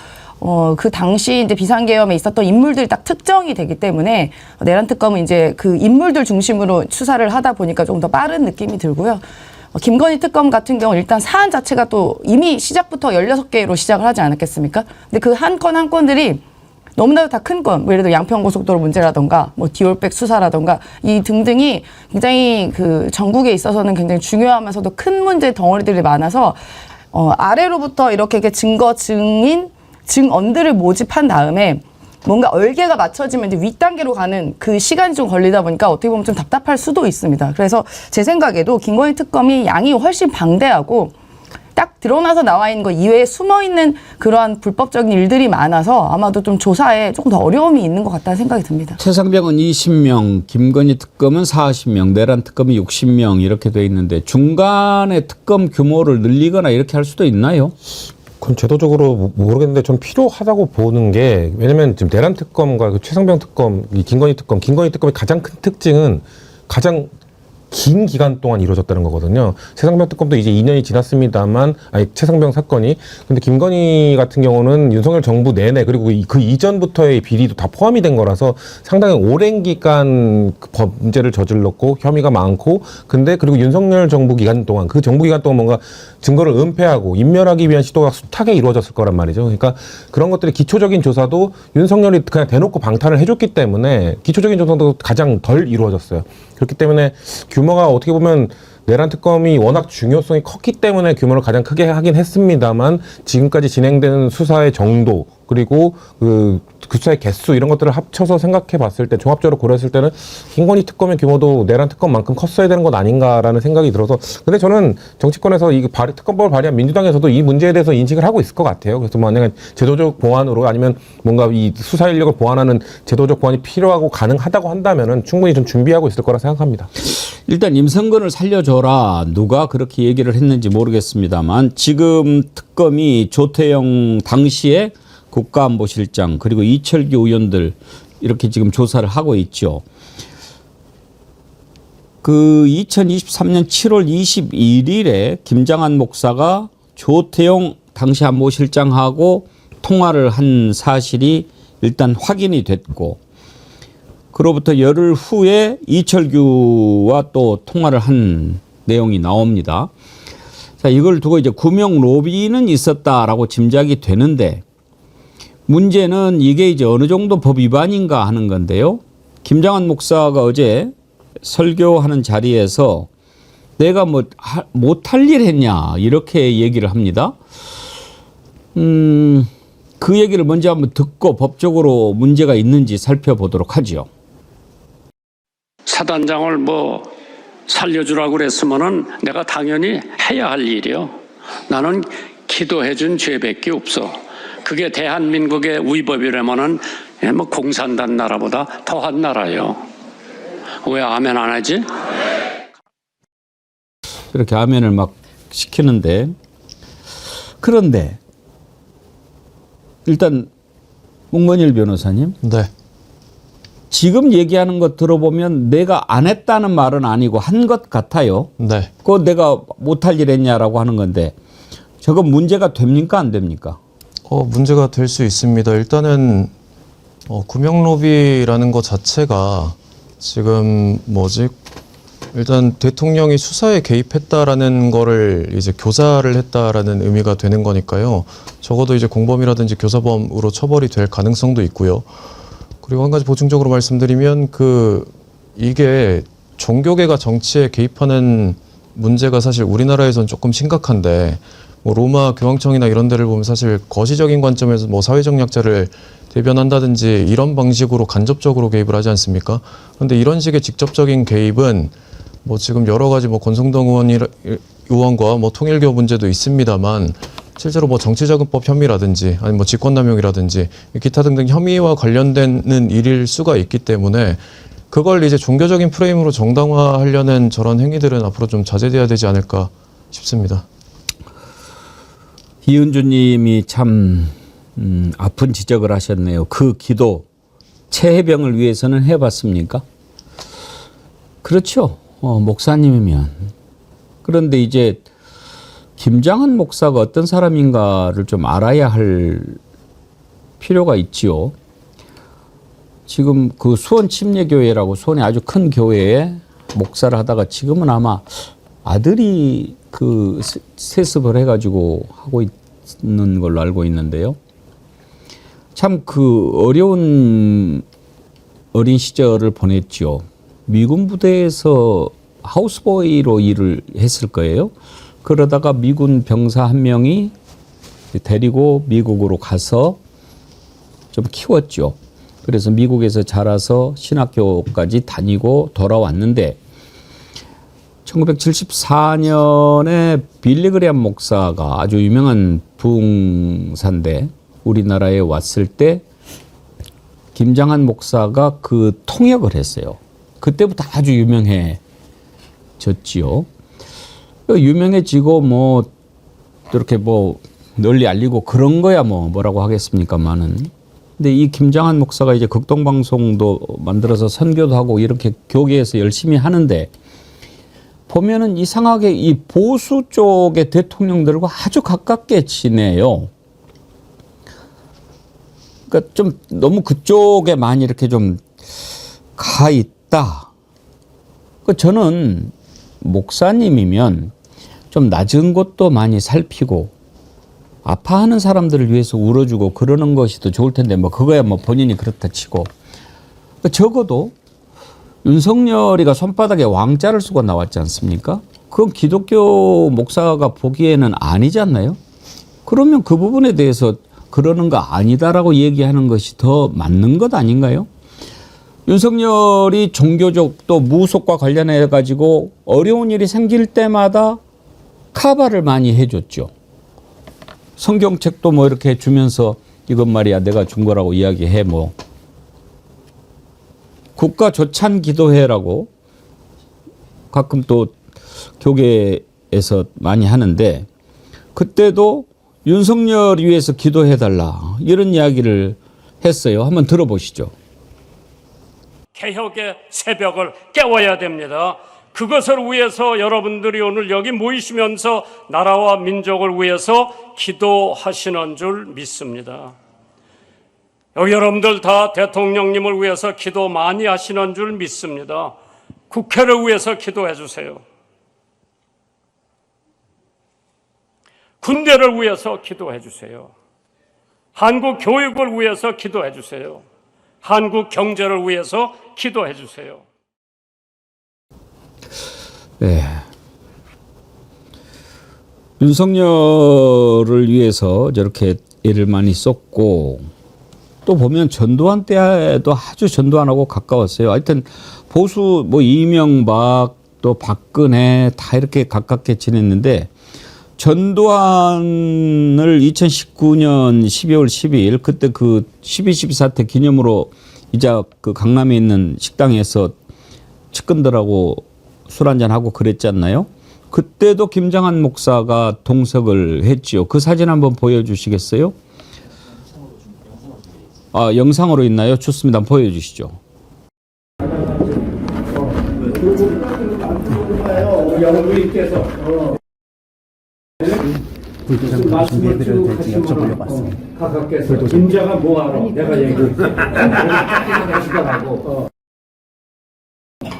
그 당시 이제 비상계엄에 있었던 인물들이 딱 특정이 되기 때문에 내란 특검은 이제 그 인물들 중심으로 수사를 하다 보니까 조금 더 빠른 느낌이 들고요. 김건희 특검 같은 경우는 일단 사안 자체가 또 이미 시작부터 16개로 시작을 하지 않았겠습니까? 근데 그 한 건 한 건들이 너무나도 다 큰 건, 뭐 예를 들어 양평고속도로 문제라던가, 뭐 디올백 수사라던가, 이 등등이 굉장히 그 전국에 있어서는 굉장히 중요하면서도 큰 문제 덩어리들이 많아서, 아래로부터 이렇게 증거, 증인, 증언들을 모집한 다음에 뭔가 얼개가 맞춰지면 이제 윗단계로 가는 그 시간이 좀 걸리다 보니까 어떻게 보면 좀 답답할 수도 있습니다. 그래서 제 생각에도 김건희 특검이 양이 훨씬 방대하고 딱 드러나서 나와 있는 거 이외에 숨어 있는 그러한 불법적인 일들이 많아서 아마도 좀 조사에 조금 더 어려움이 있는 것 같다는 생각이 듭니다. 최상병은 20명, 김건희 특검은 40명, 내란 특검이 60명 이렇게 돼 있는데 중간에 특검 규모를 늘리거나 이렇게 할 수도 있나요? 그건 제도적으로 모르겠는데 전 필요하다고 보는 게, 왜냐면 지금 내란 특검과 그 최상병 특검, 이 김건희 특검의 가장 큰 특징은 가장 긴 기간 동안 이루어졌다는 거거든요. 최상병 특검도 이제 2년이 지났습니다만, 최상병 사건이. 근데 김건희 같은 경우는 윤석열 정부 내내, 그리고 그 이전부터의 비리도 다 포함이 된 거라서 상당히 오랜 기간 범죄를 저질렀고 혐의가 많고, 근데 그리고 윤석열 정부 기간 동안, 그 정부 기간 동안 뭔가 증거를 은폐하고 인멸하기 위한 시도가 숱하게 이루어졌을 거란 말이죠. 그러니까 그런 것들이 기초적인 조사도 윤석열이 그냥 대놓고 방탄을 해줬기 때문에 기초적인 조사도 가장 덜 이루어졌어요. 그렇기 때문에 규모가 어떻게 보면 내란 특검이 워낙 중요성이 컸기 때문에 규모를 가장 크게 하긴 했습니다만, 지금까지 진행되는 수사의 정도, 그리고 그 수사의 개수, 이런 것들을 합쳐서 생각해 봤을 때, 종합적으로 고려했을 때는 김건희 특검의 규모도 내란 특검만큼 컸어야 되는 것 아닌가라는 생각이 들어서, 근데 저는 정치권에서 이 특검법을 발의한 민주당에서도 이 문제에 대해서 인식을 하고 있을 것 같아요. 그래서 만약에 제도적 보완으로, 아니면 뭔가 이 수사 인력을 보완하는 제도적 보완이 필요하고 가능하다고 한다면은 충분히 좀 준비하고 있을 거라 생각합니다. 일단 임성근을 살려줘라, 누가 그렇게 얘기를 했는지 모르겠습니다만 지금 특검이 조태영 당시에 국가안보실장 그리고 이철규 의원들 이렇게 지금 조사를 하고 있죠. 그 2023년 7월 21일에 김장한 목사가 조태영 당시 안보실장하고 통화를 한 사실이 일단 확인이 됐고, 그로부터 열흘 후에 이철규와 또 통화를 한 내용이 나옵니다. 자, 이걸 두고 이제 구명 로비는 있었다라고 짐작이 되는데, 문제는 이게 이제 어느 정도 법 위반인가 하는 건데요. 김장한 목사가 어제 설교하는 자리에서 내가 뭐 못할 일 했냐 이렇게 얘기를 합니다. 그 얘기를 먼저 한번 듣고 법적으로 문제가 있는지 살펴보도록 하죠. 사단장을 뭐 살려주라고 그랬으면은 내가 당연히 해야 할 일이요. 나는 기도해준 죄밖에 없어. 그게 대한민국의 위법이라면은 뭐 공산당 나라보다 더한 나라요. 왜 아멘 안 하지? 이렇게 아멘을 막 시키는데, 그런데 일단 문건일 변호사님, 네. 지금 얘기하는 거 들어보면 내가 안 했다는 말은 아니고 한 것 같아요. 네. 그거 내가 못할 일 했냐라고 하는 건데, 저건 문제가 됩니까 안 됩니까? 문제가 될 수 있습니다. 일단은 구명로비라는 것 자체가 지금 일단 대통령이 수사에 개입했다라는 거를 이제 교사를 했다라는 의미가 되는 거니까요. 적어도 이제 공범이라든지 교사범으로 처벌이 될 가능성도 있고요. 그리고 한 가지 보충적으로 말씀드리면 이게 종교계가 정치에 개입하는 문제가 사실 우리나라에선 조금 심각한데, 로마 교황청이나 이런 데를 보면 사실 거시적인 관점에서 사회적 약자를 대변한다든지 이런 방식으로 간접적으로 개입을 하지 않습니까? 그런데 이런 식의 직접적인 개입은 지금 여러 가지 권성동 의원과 통일교 문제도 있습니다만, 실제로 정치자금법 혐의라든지 아니면 직권남용이라든지 기타 등등 혐의와 관련되는 일일 수가 있기 때문에, 그걸 이제 종교적인 프레임으로 정당화하려는 저런 행위들은 앞으로 좀 자제돼야 되지 않을까 싶습니다. 이은주님이 참 아픈 지적을 하셨네요. 그 기도 최혜병을 위해서는 해봤습니까? 그렇죠. 목사님이면. 그런데 이제 김장한 목사가 어떤 사람인가를 좀 알아야 할 필요가 있지요. 지금 그 수원 침례교회라고 수원의 아주 큰 교회에 목사를 하다가 지금은 아마 아들이 그 세습을 해가지고 하고 있는 걸로 알고 있는데요. 참 그 어려운 어린 시절을 보냈죠. 미군 부대에서 하우스보이로 일을 했을 거예요. 그러다가 미군 병사 한 명이 데리고 미국으로 가서 좀 키웠죠. 그래서 미국에서 자라서 신학교까지 다니고 돌아왔는데 1974년에 빌리 그레엄 목사가 아주 유명한 부흥사인데 우리나라에 왔을 때 김장한 목사가 그 통역을 했어요. 그때부터 아주 유명해졌지요. 유명해지고 뭐 이렇게 뭐 널리 알리고 그런 거야 뭐라고 하겠습니까만은. 근데 이 김장한 목사가 이제 극동방송도 만들어서 선교도 하고 이렇게 교계에서 열심히 하는데 보면은 이상하게 이 보수 쪽의 대통령들과 아주 가깝게 지내요. 그러니까 좀 너무 그쪽에 많이 이렇게 좀 가 있다. 저는 목사님이면 좀 낮은 곳도 많이 살피고 아파하는 사람들을 위해서 울어주고 그러는 것이 더 좋을 텐데 뭐 그거야 뭐 본인이 그렇다 치고 적어도 윤석열이가 손바닥에 왕자를 쓰고 나왔지 않습니까? 그건 기독교 목사가 보기에는 아니지 않나요? 그러면 그 부분에 대해서 그러는 거 아니다라고 얘기하는 것이 더 맞는 것 아닌가요? 윤석열이 종교적 또 무속과 관련해 가지고 어려운 일이 생길 때마다 카바를 많이 해줬죠. 성경책도 뭐 이렇게 주면서 이건 말이야 내가 준 거라고 이야기해 뭐. 국가 조찬 기도회라고 가끔 또 교계에서 많이 하는데 그때도 윤석열 위해서 기도해달라 이런 이야기를 했어요. 한번 들어보시죠. 개혁의 새벽을 깨워야 됩니다. 그것을 위해서 여러분들이 오늘 여기 모이시면서 나라와 민족을 위해서 기도하시는 줄 믿습니다. 여기 여러분들 다 대통령님을 위해서 기도 많이 하시는 줄 믿습니다. 국회를 위해서 기도해 주세요. 군대를 위해서 기도해 주세요. 한국 교육을 위해서 기도해 주세요. 한국 경제를 위해서 기도해 주세요. 네. 윤석열을 위해서 저렇게 애를 많이 썼고 또 보면 전두환 때도 아주 전두환하고 가까웠어요. 하여튼 보수 뭐 이명박 또 박근혜 다 이렇게 가깝게 지냈는데 전두환을 2019년 12월 12일 그때 그 12.12 사태 기념으로 이제 그 강남에 있는 식당에서 측근들하고 술 한잔 하고 그랬지 않나요? 그때도 김장한 목사가 동석을 했지요. 그 사진 한번 보여주시겠어요? 아, 영상으로 있나요? 좋습니다. 한번 보여주시죠. 영부인께서 말씀을 같이 여쭤보려고 왔습니다. 가깝게서 김자가 뭐하러 내가 얘기했지.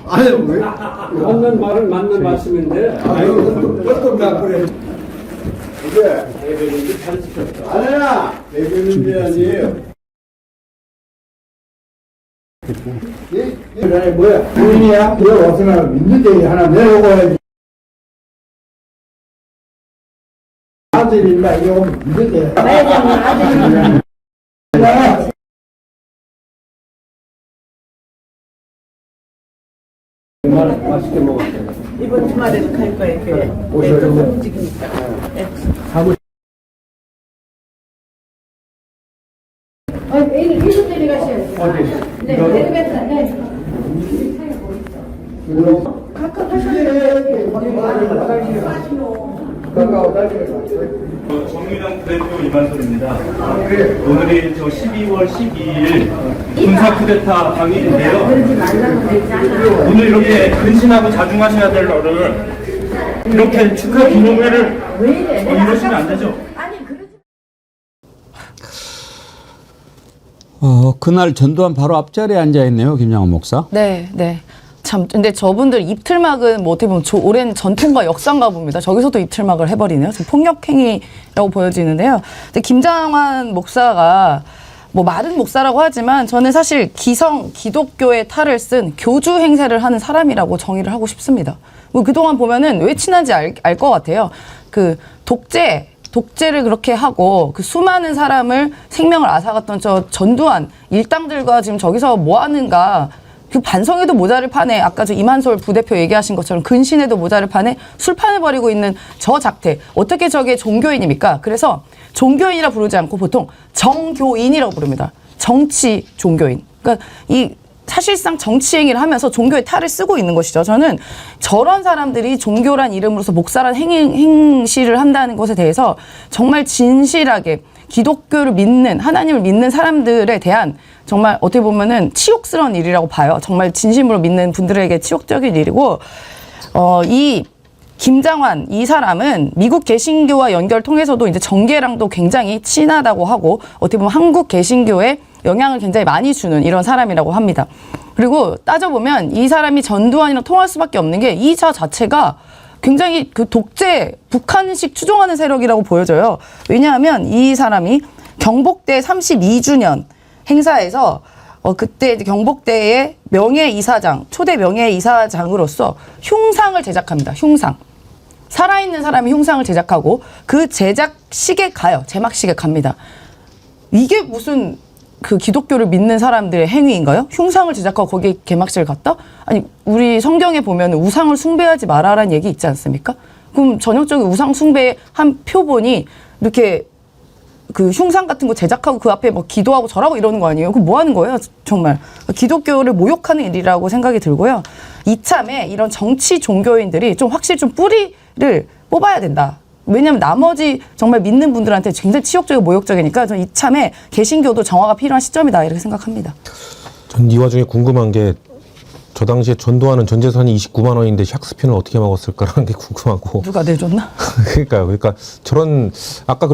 아니 왜? 맞는 말은 맞는 말씀인데. 아유 어떤 말 그래? 그래. 대변인이 잘 지켰다. 아니야. 대변인이 아니에요. 그래 뭐야? 부인이야? 너 어디서 믿는 얘기 하나 내려고 해야지. 아들이나 이거 믿는 얘기. 아들이나. 맛있게 먹었어요. 이번 주말에도 갈 거예요. 교회. 오셔요. 조금 움직이니까. 이분 내려가셔야지. 어디? 네, 내려갔다. 네. 각각 정유정 대표 이만솔입니다. 오늘이 저 12월 12일 군사 쿠데타 당일인데요. 오늘 이렇게 근신하고 자중하셔야 될 너를 이렇게 축하 기념회를 이러시면 안 되죠. 그날 전두환 바로 앞자리에 앉아 있네요, 김장한 목사. 네, 네. 참, 근데 저분들 입틀막은 뭐 어떻게 보면 오랜 전통과 역사인가 봅니다. 저기서도 입틀막을 해버리네요. 지금 폭력행위라고 보여지는데요. 근데 김장한 목사가 뭐 마른 목사라고 하지만 저는 사실 기독교의 탈을 쓴 교주 행세를 하는 사람이라고 정의를 하고 싶습니다. 뭐 그동안 보면은 왜 친한지 알 것 같아요. 그 독재 독재를 그렇게 하고 그 수많은 사람을 생명을 앗아갔던 저 전두환 일당들과 지금 저기서 뭐 하는가. 그 반성에도 모자를 파네. 아까 저 이만솔 부대표 얘기하신 것처럼 근신에도 모자를 파네. 술판을 벌이고 있는 저 작태. 어떻게 저게 종교인입니까? 그래서 종교인이라 부르지 않고 보통 정교인이라고 부릅니다. 정치 종교인. 그러니까 이 사실상 정치 행위를 하면서 종교의 탈을 쓰고 있는 것이죠. 저는 저런 사람들이 종교란 이름으로서 목사란 행시를 한다는 것에 대해서 정말 진실하게 기독교를 믿는, 하나님을 믿는 사람들에 대한 정말 어떻게 보면은 치욕스러운 일이라고 봐요. 정말 진심으로 믿는 분들에게 치욕적인 일이고, 이 김장환 이 사람은 미국 개신교와 연결 통해서도 이제 정계랑도 굉장히 친하다고 하고, 어떻게 보면 한국 개신교에 영향을 굉장히 많이 주는 이런 사람이라고 합니다. 그리고 따져보면 이 사람이 전두환이랑 통할 수밖에 없는 게 이 자체가 굉장히 그 독재, 북한식 추종하는 세력이라고 보여져요. 왜냐하면 이 사람이 경복대 32주년 행사에서 그때 이제 경복대의 명예이사장, 초대 명예이사장으로서 흉상을 제작합니다. 흉상. 살아있는 사람이 흉상을 제작하고 그 제작식에 가요. 제막식에 갑니다. 이게 무슨 그 기독교를 믿는 사람들의 행위인가요? 흉상을 제작하고 거기에 개막식을 갔다? 아니, 우리 성경에 보면 우상을 숭배하지 말아라는 얘기 있지 않습니까? 그럼 전형적인 우상 숭배의 한 표본이 이렇게 그 흉상 같은 거 제작하고 그 앞에 뭐 기도하고 절하고 이러는 거 아니에요? 그럼 뭐 하는 거예요? 정말 기독교를 모욕하는 일이라고 생각이 들고요. 이참에 이런 정치 종교인들이 좀 확실히 좀 뿌리를 뽑아야 된다. 왜냐하면 나머지 정말 믿는 분들한테 굉장히 치욕적이고 모욕적이니까 저는 이참에 개신교도 정화가 필요한 시점이다 이렇게 생각합니다. 전 이 와중에 궁금한 게 저 당시에 전두환은 전 재산이 29만 원인데 샥스핀을 어떻게 먹었을까라는 게 궁금하고. 누가 내줬나? 그러니까 저런 아까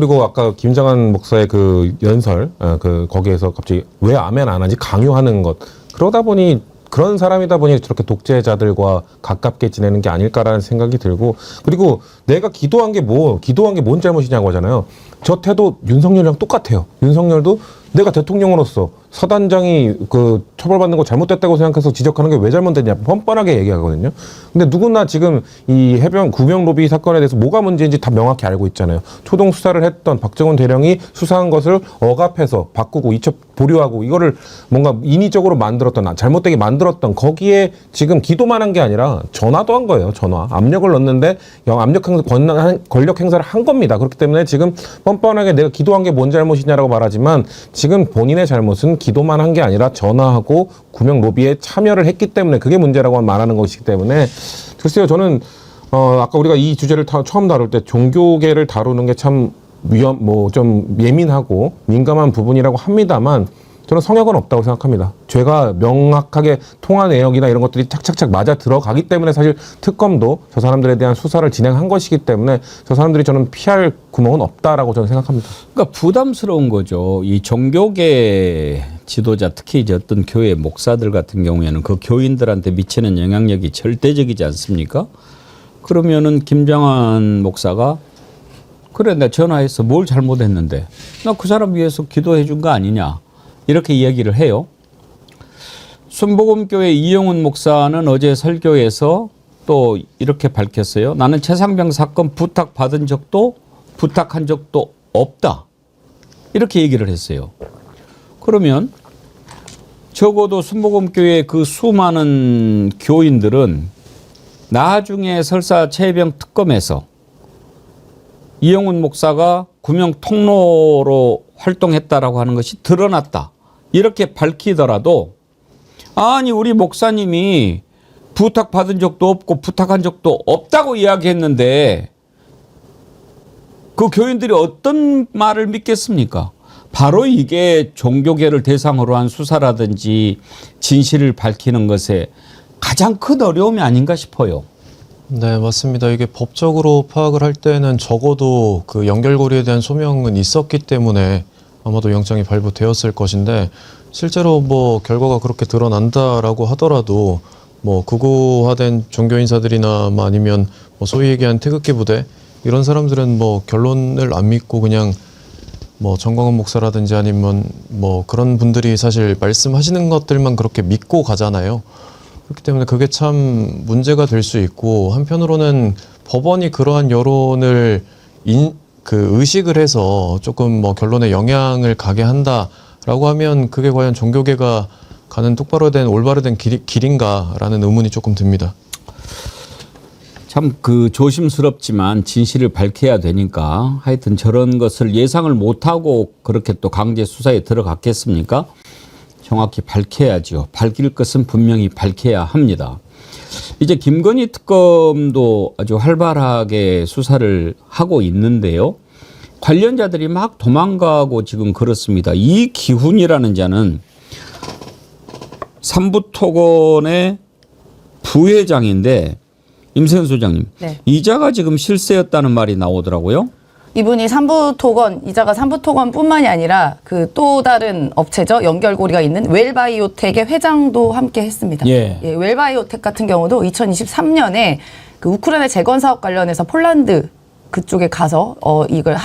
김장환 목사의 그 연설 그 거기에서 갑자기 왜 아멘 안 하지 강요하는 것 그러다 보니 그런 사람이다 보니 저렇게 독재자들과 가깝게 지내는 게 아닐까라는 생각이 들고 그리고 내가 기도한 게 뭔 잘못이냐고 하잖아요. 저 태도 윤석열이랑 똑같아요. 윤석열도 내가 대통령으로서 사단장이 그 처벌받는 거 잘못됐다고 생각해서 지적하는 게 왜 잘못됐냐 뻔뻔하게 얘기하거든요. 근데 누구나 지금 이 해병 구명 로비 사건에 대해서 뭐가 문제인지 다 명확히 알고 있잖아요. 초동 수사를 했던 박정훈 대령이 수사한 것을 억압해서 바꾸고 이첩 보류하고 이거를 뭔가 인위적으로 만들었던 잘못되게 만들었던 거기에 지금 기도만 한 게 아니라 전화도 한 거예요. 전화 압력을 넣었는데 권력 행사를 한 겁니다. 그렇기 때문에 지금 뻔뻔하게 내가 기도한 게 뭔 잘못이냐라고 말하지만 지금 본인의 잘못은 기도만 한 게 아니라 전화하고 구명 로비에 참여를 했기 때문에 그게 문제라고 말하는 것이기 때문에 글쎄요 저는 아까 우리가 이 주제를 처음 다룰 때 종교계를 다루는 게 참 좀 예민하고 민감한 부분이라고 합니다만 저는 성역은 없다고 생각합니다. 죄가 명확하게 통한 내역이나 이런 것들이 착착착 맞아 들어가기 때문에 사실 특검도 저 사람들에 대한 수사를 진행한 것이기 때문에 저 사람들이 저는 피할 구멍은 없다라고 저는 생각합니다. 그러니까 부담스러운 거죠. 이 종교계 지도자 특히 이제 어떤 교회 목사들 같은 경우에는 그 교인들한테 미치는 영향력이 절대적이지 않습니까? 그러면은 김장환 목사가 그래 나 전화해서 뭘 잘못했는데 나 그 사람 위해서 기도해 준 거 아니냐 이렇게 이야기를 해요. 순복음교회 이영훈 목사는 어제 설교에서 또 이렇게 밝혔어요. 나는 최상병 사건 부탁한 적도 없다. 이렇게 얘기를 했어요. 그러면 적어도 순복음교회 그 수많은 교인들은 나중에 설사 최혜병 특검에서 이영훈 목사가 구명 통로로 활동했다라고 하는 것이 드러났다. 이렇게 밝히더라도 아니 우리 목사님이 부탁받은 적도 없고 부탁한 적도 없다고 이야기했는데 그 교인들이 어떤 말을 믿겠습니까? 바로 이게 종교계를 대상으로 한 수사라든지 진실을 밝히는 것에 가장 큰 어려움이 아닌가 싶어요. 네, 맞습니다. 이게 법적으로 파악을 할 때는 적어도 그 연결고리에 대한 소명은 있었기 때문에 아마도 영장이 발부되었을 것인데 실제로 뭐 결과가 그렇게 드러난다라고 하더라도 뭐 극우화된 종교인사들이나 아니면 뭐 소위 얘기한 태극기 부대 이런 사람들은 뭐 결론을 안 믿고 그냥 뭐 정광훈 목사라든지 아니면 뭐 그런 분들이 사실 말씀하시는 것들만 그렇게 믿고 가잖아요. 그렇기 때문에 그게 참 문제가 될 수 있고 한편으로는 법원이 그러한 여론을 그 의식을 해서 조금 뭐 결론에 영향을 가게 한다라고 하면 그게 과연 종교계가 가는 똑바로 된 올바로 된 길인가라는 의문이 조금 듭니다. 참 그 조심스럽지만 진실을 밝혀야 되니까 하여튼 저런 것을 예상을 못하고 그렇게 또 강제 수사에 들어갔겠습니까? 정확히 밝혀야죠. 밝힐 것은 분명히 밝혀야 합니다. 이제 김건희 특검도 아주 활발하게 수사를 하고 있는데요. 관련자들이 막 도망가고 지금 그렇습니다. 이기훈이라는 자는 삼부토건의 부회장인데 임세현 소장님, 네. 이자가 지금 실세였다는 말이 나오더라고요. 이분이 삼부토건, 이자가 삼부토건뿐만이 아니라 그 또 다른 업체죠. 연결고리가 있는 웰바이오텍의 회장도 함께 했습니다. 예. 웰바이오텍 같은 경우도 2023년에 그 우크라이나 재건 사업 관련해서 폴란드 그쪽에 가서 이걸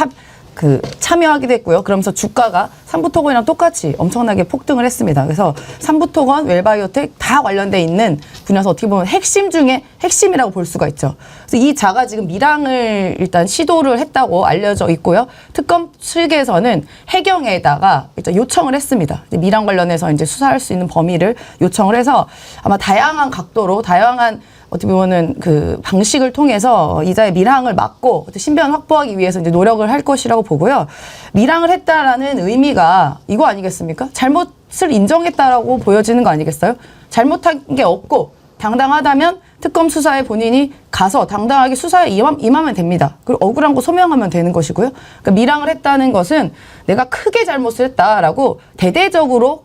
참여하기도 했고요. 그러면서 주가가 삼부토건이랑 똑같이 엄청나게 폭등을 했습니다. 그래서 삼부토건, 웰바이오텍 다 관련돼 있는 분야에서 어떻게 보면 핵심 중에 핵심이라고 볼 수가 있죠. 그래서 이 자가 지금 밀항을 일단 시도를 했다고 알려져 있고요. 특검 측에서는 해경에다가 일단 요청을 했습니다. 밀항 관련해서 이제 수사할 수 있는 범위를 요청을 해서 아마 다양한 각도로 다양한 어떻게 보면은 그 방식을 통해서 이자의 밀항을 막고 신변 확보하기 위해서 이제 노력을 할 것이라고 보고요. 밀항을 했다라는 의미가 이거 아니겠습니까? 잘못을 인정했다라고 보여지는 거 아니겠어요? 잘못한 게 없고 당당하다면 특검 수사에 본인이 가서 당당하게 수사에 임하면 됩니다. 그리고 억울한 거 소명하면 되는 것이고요. 그러니까 밀항을 했다는 것은 내가 크게 잘못을 했다라고 대대적으로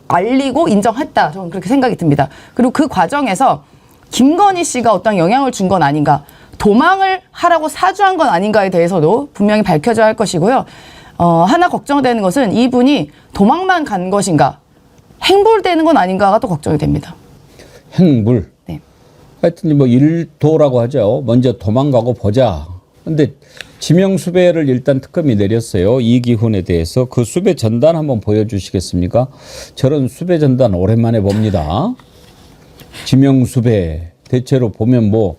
알리고 인정했다. 저는 그렇게 생각이 듭니다. 그리고 그 과정에서 김건희 씨가 어떤 영향을 준 건 아닌가, 도망을 하라고 사주한 건 아닌가에 대해서도 분명히 밝혀져야 할 것이고요. 하나 걱정되는 것은 이분이 도망만 간 것인가, 행불되는 건 아닌가가 또 걱정이 됩니다. 행불. 네. 하여튼 뭐 일도라고 하죠. 먼저 도망가고 보자. 근데 지명 수배를 일단 특검이 내렸어요. 이기훈에 대해서. 그 수배 전단 한번 보여주시겠습니까? 저런 수배 전단 오랜만에 봅니다. 지명수배 대체로 보면 뭐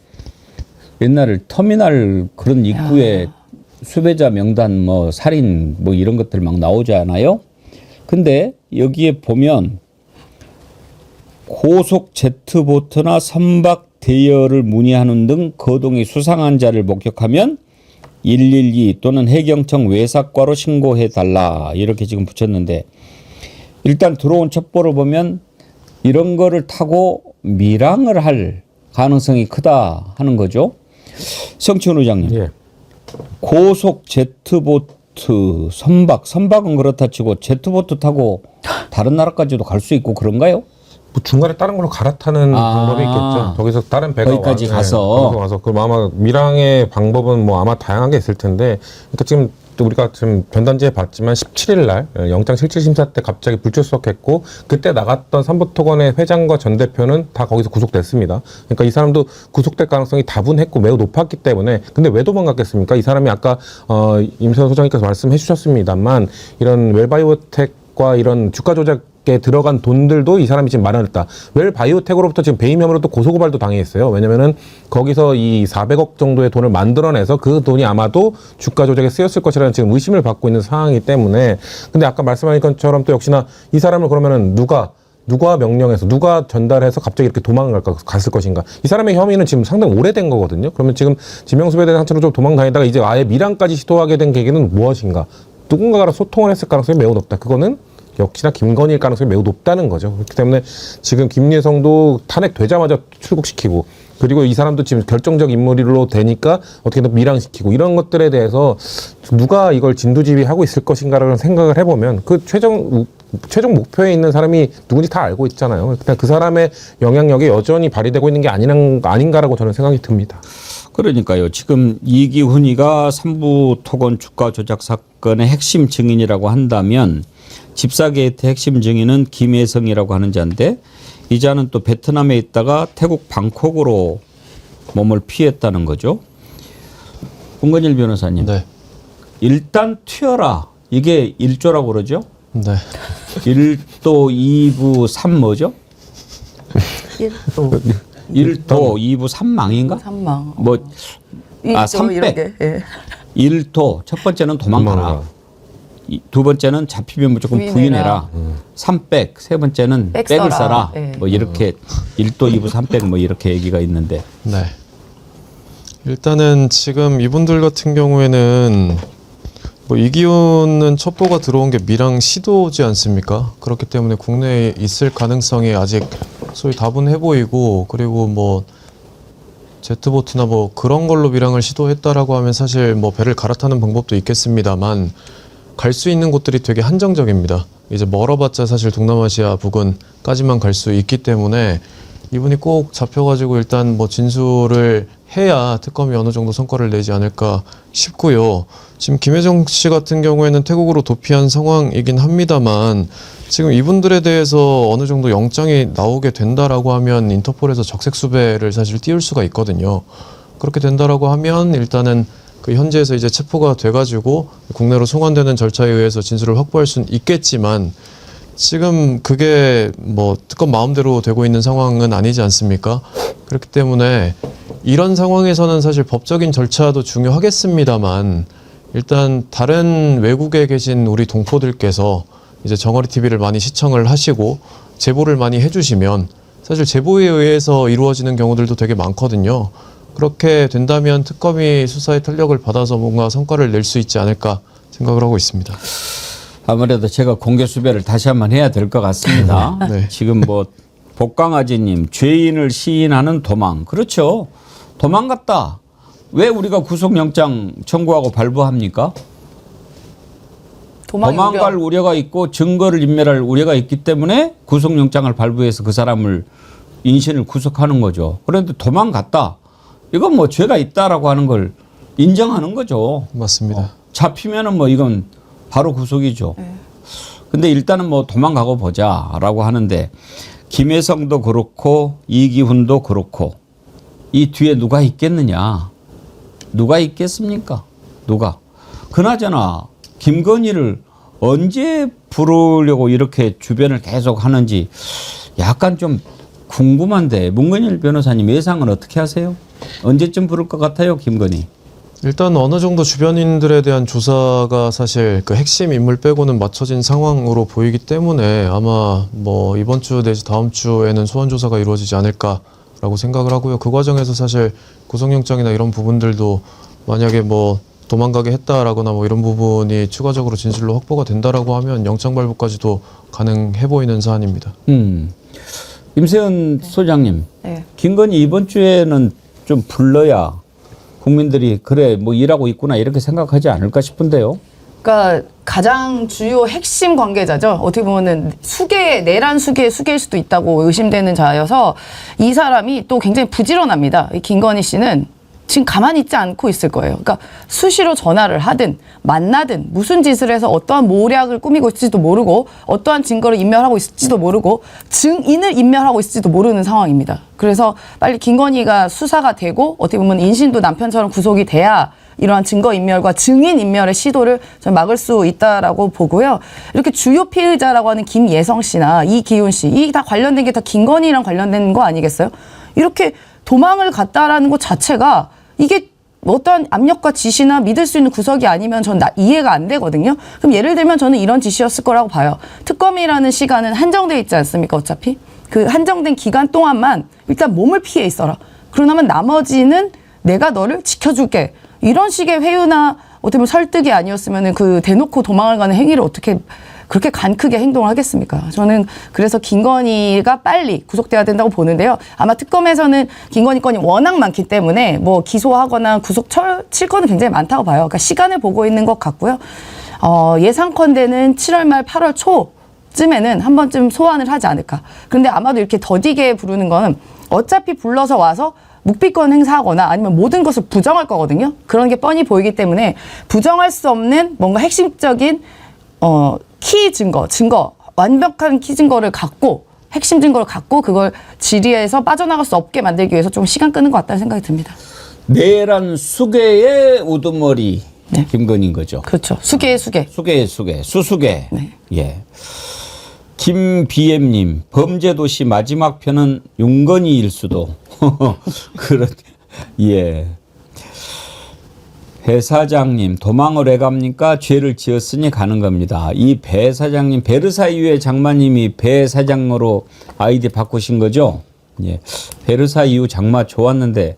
옛날 터미널 그런 입구에 수배자 명단 뭐 살인 뭐 이런 것들 막 나오잖아요. 근데 여기에 보면 고속 제트보트나 선박 대여를 문의하는 등 거동이 수상한 자를 목격하면 112 또는 해경청 외삭과로 신고해달라 이렇게 지금 붙였는데, 일단 들어온 첩보를 보면 이런 거를 타고 밀항을 할 가능성이 크다 하는 거죠. 성치훈 의장님. 예. 고속 제트보트, 선박은 그렇다 치고 제트보트 타고 다른 나라까지도 갈 수 있고 그런가요? 뭐 중간에 다른 걸로 갈아타는 방법이 있겠죠. 거기서 다른 배가 거기까지 가서. 거기서 와서 그럼 아마 밀항의 방법은 뭐 아마 다양하게 있을 텐데, 그러니까 지금 또 우리가 지금 전단지에 봤지만 17일 날 영장 실질 심사 때 갑자기 불출석했고, 그때 나갔던 삼부토건의 회장과 전 대표는 다 거기서 구속됐습니다. 그러니까 이 사람도 구속될 가능성이 다분했고 매우 높았기 때문에. 근데 왜 도망갔겠습니까? 이 사람이 아까 임세현 소장님께서 말씀해 주셨습니다만, 이런 웰바이오텍과 이런 주가 조작에 들어간 돈들도 이 사람이 지금 마련했다. 웰바이오텍으로부터 지금 배임 혐의로 또 고소고발도 당했어요. 왜냐면은 거기서 이 400억 정도의 돈을 만들어내서 그 돈이 아마도 주가 조작에 쓰였을 것이라는 지금 의심을 받고 있는 상황이기 때문에. 근데 아까 말씀하신 것처럼 또 역시나 이 사람을 그러면은 누가 명령해서, 누가 전달해서 갑자기 이렇게 도망을 갔을 것인가. 이 사람의 혐의는 지금 상당히 오래된 거거든요. 그러면 지금 지명수배에 대한 상처로 좀 도망 다니다가 이제 아예 밀항까지 시도하게 된 계기는 무엇인가. 누군가랑 소통을 했을 가능성이 매우 높다. 그거는 역시나 김건희일 가능성이 매우 높다는 거죠. 그렇기 때문에 지금 김예성도 탄핵되자마자 출국시키고, 그리고 이 사람도 지금 결정적 인물로 되니까 어떻게든 밀항시키고, 이런 것들에 대해서 누가 이걸 진두지휘하고 있을 것인가라는 생각을 해보면 그 최종 목표에 있는 사람이 누군지 다 알고 있잖아요. 그냥 그 사람의 영향력이 여전히 발휘되고 있는 게 아닌가라고 저는 생각이 듭니다. 그러니까요. 지금 이기훈이가 삼부토건 주가 조작 사건의 핵심 증인이라고 한다면, 집사게이트 핵심 증인은 김혜성이라고 하는 자인데, 이 자는 또 베트남에 있다가 태국 방콕으로 몸을 피했다는 거죠. 문건일 변호사님. 네. 일단 튀어라. 이게 1조라고 그러죠? 네. 1도 2부 3 뭐죠? 1도 2부 3망인가? 3망. 뭐, 3배. 삼백. 이런 게, 예. 1토 첫 번째는 도망가라. 두 번째는 잡히면 무조건 부인해라. 3백 세 번째는 백을 써라. 네. 뭐 이렇게 1도 2부 3백 뭐 이렇게 얘기가 있는데. 네. 일단은 지금 이분들 같은 경우에는 뭐 이기훈은 첩보가 들어온 게 미랑 시도지 않습니까? 그렇기 때문에 국내에 있을 가능성이 아직 소위 다분해 보이고, 그리고 뭐 제트보트나 뭐 그런 걸로 미랑을 시도했다라고 하면 사실 뭐 배를 갈아타는 방법도 있겠습니다만 갈 수 있는 곳들이 되게 한정적입니다. 이제 멀어봤자 사실 동남아시아 부근까지만 갈 수 있기 때문에 이분이 꼭 잡혀가지고 일단 뭐 진술을 해야 특검이 어느 정도 성과를 내지 않을까 싶고요. 지금 김혜정 씨 같은 경우에는 태국으로 도피한 상황이긴 합니다만 지금 이분들에 대해서 어느 정도 영장이 나오게 된다라고 하면 인터폴에서 적색 수배를 사실 띄울 수가 있거든요. 그렇게 된다라고 하면 일단은 그 현지에서 이제 체포가 돼가지고 국내로 송환되는 절차에 의해서 진술을 확보할 수는 있겠지만 지금 그게 뭐 특검 마음대로 되고 있는 상황은 아니지 않습니까? 그렇기 때문에 이런 상황에서는 사실 법적인 절차도 중요하겠습니다만 일단 다른 외국에 계신 우리 동포들께서 이제 정어리 TV를 많이 시청을 하시고 제보를 많이 해주시면 사실 제보에 의해서 이루어지는 경우들도 되게 많거든요. 그렇게 된다면 특검이 수사의 탄력을 받아서 뭔가 성과를 낼 수 있지 않을까 생각을 하고 있습니다. 아무래도 제가 공개 수배를 다시 한번 해야 될 것 같습니다. 네. 지금 뭐 복강아지님 죄인을 시인하는 도망. 그렇죠. 도망갔다. 왜 우리가 구속영장 청구하고 발부합니까? 도망갈 우려가 있고 증거를 인멸할 우려가 있기 때문에 구속영장을 발부해서 그 사람을 인신을 구속하는 거죠. 그런데 도망갔다. 이건 뭐 죄가 있다라고 하는 걸 인정하는 거죠. 맞습니다. 잡히면은 뭐 이건 바로 구속이죠. 근데 일단은 뭐 도망가고 보자라고 하는데 김혜성도 그렇고 이기훈도 그렇고 이 뒤에 누가 있겠느냐? 누가 있겠습니까? 누가? 그나저나 김건희를 언제 부르려고 이렇게 주변을 계속 하는지 약간 좀 궁금한데 문건일 변호사님 예상은 어떻게 하세요? 언제쯤 부를 것 같아요, 김건희? 일단 어느 정도 주변인들에 대한 조사가 사실 그 핵심 인물 빼고는 맞춰진 상황으로 보이기 때문에 아마 뭐 이번 주 내지 다음 주에는 소환 조사가 이루어지지 않을까라고 생각을 하고요. 그 과정에서 사실 구속영장이나 이런 부분들도 만약에 뭐 도망가게 했다라거나 뭐 이런 부분이 추가적으로 진술로 확보가 된다라고 하면 영장 발부까지도 가능해 보이는 사안입니다. 임세은 소장님, 네. 김건희 이번 주에는 좀 불러야 국민들이 그래 뭐 일하고 있구나 이렇게 생각하지 않을까 싶은데요. 그러니까 가장 주요 핵심 관계자죠. 어떻게 보면은 내란 수계일 수도 있다고 의심되는 자여서 이 사람이 또 굉장히 부지런합니다. 이 김건희 씨는 지금 가만히 있지 않고 있을 거예요. 그러니까 수시로 전화를 하든 만나든 무슨 짓을 해서 어떠한 모략을 꾸미고 있을지도 모르고 어떠한 증거를 인멸하고 있을지도 모르고 증인을 인멸하고 있을지도 모르는 상황입니다. 그래서 빨리 김건희가 수사가 되고 어떻게 보면 인신도 남편처럼 구속이 돼야 이러한 증거인멸과 증인인멸의 시도를 좀 막을 수 있다라고 보고요. 이렇게 주요 피의자라고 하는 김예성 씨나 이기훈 씨, 이 다 관련된 게 다 김건희랑 관련된 거 아니겠어요? 이렇게 도망을 갔다라는 것 자체가 이게 어떠한 압력과 지시나 믿을 수 있는 구석이 아니면 전 이해가 안 되거든요. 그럼 예를 들면 저는 이런 지시였을 거라고 봐요. 특검이라는 시간은 한정돼 있지 않습니까? 어차피 그 한정된 기간 동안만 일단 몸을 피해 있어라. 그러면 나머지는 내가 너를 지켜줄게. 이런 식의 회유나 어떻게 보면 설득이 아니었으면 그 대놓고 도망을 가는 행위를 어떻게 그렇게 간 크게 행동을 하겠습니까? 저는 그래서 김건희가 빨리 구속돼야 된다고 보는데요. 아마 특검에서는 김건희 건이 워낙 많기 때문에 뭐 기소하거나 구속 칠 거는 굉장히 많다고 봐요. 그러니까 시간을 보고 있는 것 같고요. 예상컨대는 7월 말 8월 초쯤에는 한 번쯤 소환을 하지 않을까. 그런데 아마도 이렇게 더디게 부르는 거는 어차피 불러서 와서 묵비권 행사하거나 아니면 모든 것을 부정할 거거든요. 그런 게 뻔히 보이기 때문에 부정할 수 없는 뭔가 핵심적인 키 증거, 완벽한 키 증거를 갖고 핵심 증거를 갖고 그걸 질의해서 빠져나갈 수 없게 만들기 위해서 좀 시간 끄는 것 같다는 생각이 듭니다. 내란 수계의 우두머리 네. 김건희인 거죠. 그렇죠. 수계의 수계. 수계의 수계, 수수계. 네. 예. 김비엠님, 범죄도시 마지막 편은 윤건희일 수도. 그런, 예. 배 사장님 도망을 왜 갑니까? 죄를 지었으니 가는 겁니다. 이 배 사장님 베르사 이후에 장마님이 배 사장으로 아이디 바꾸신 거죠? 예. 베르사 이후 장마 좋았는데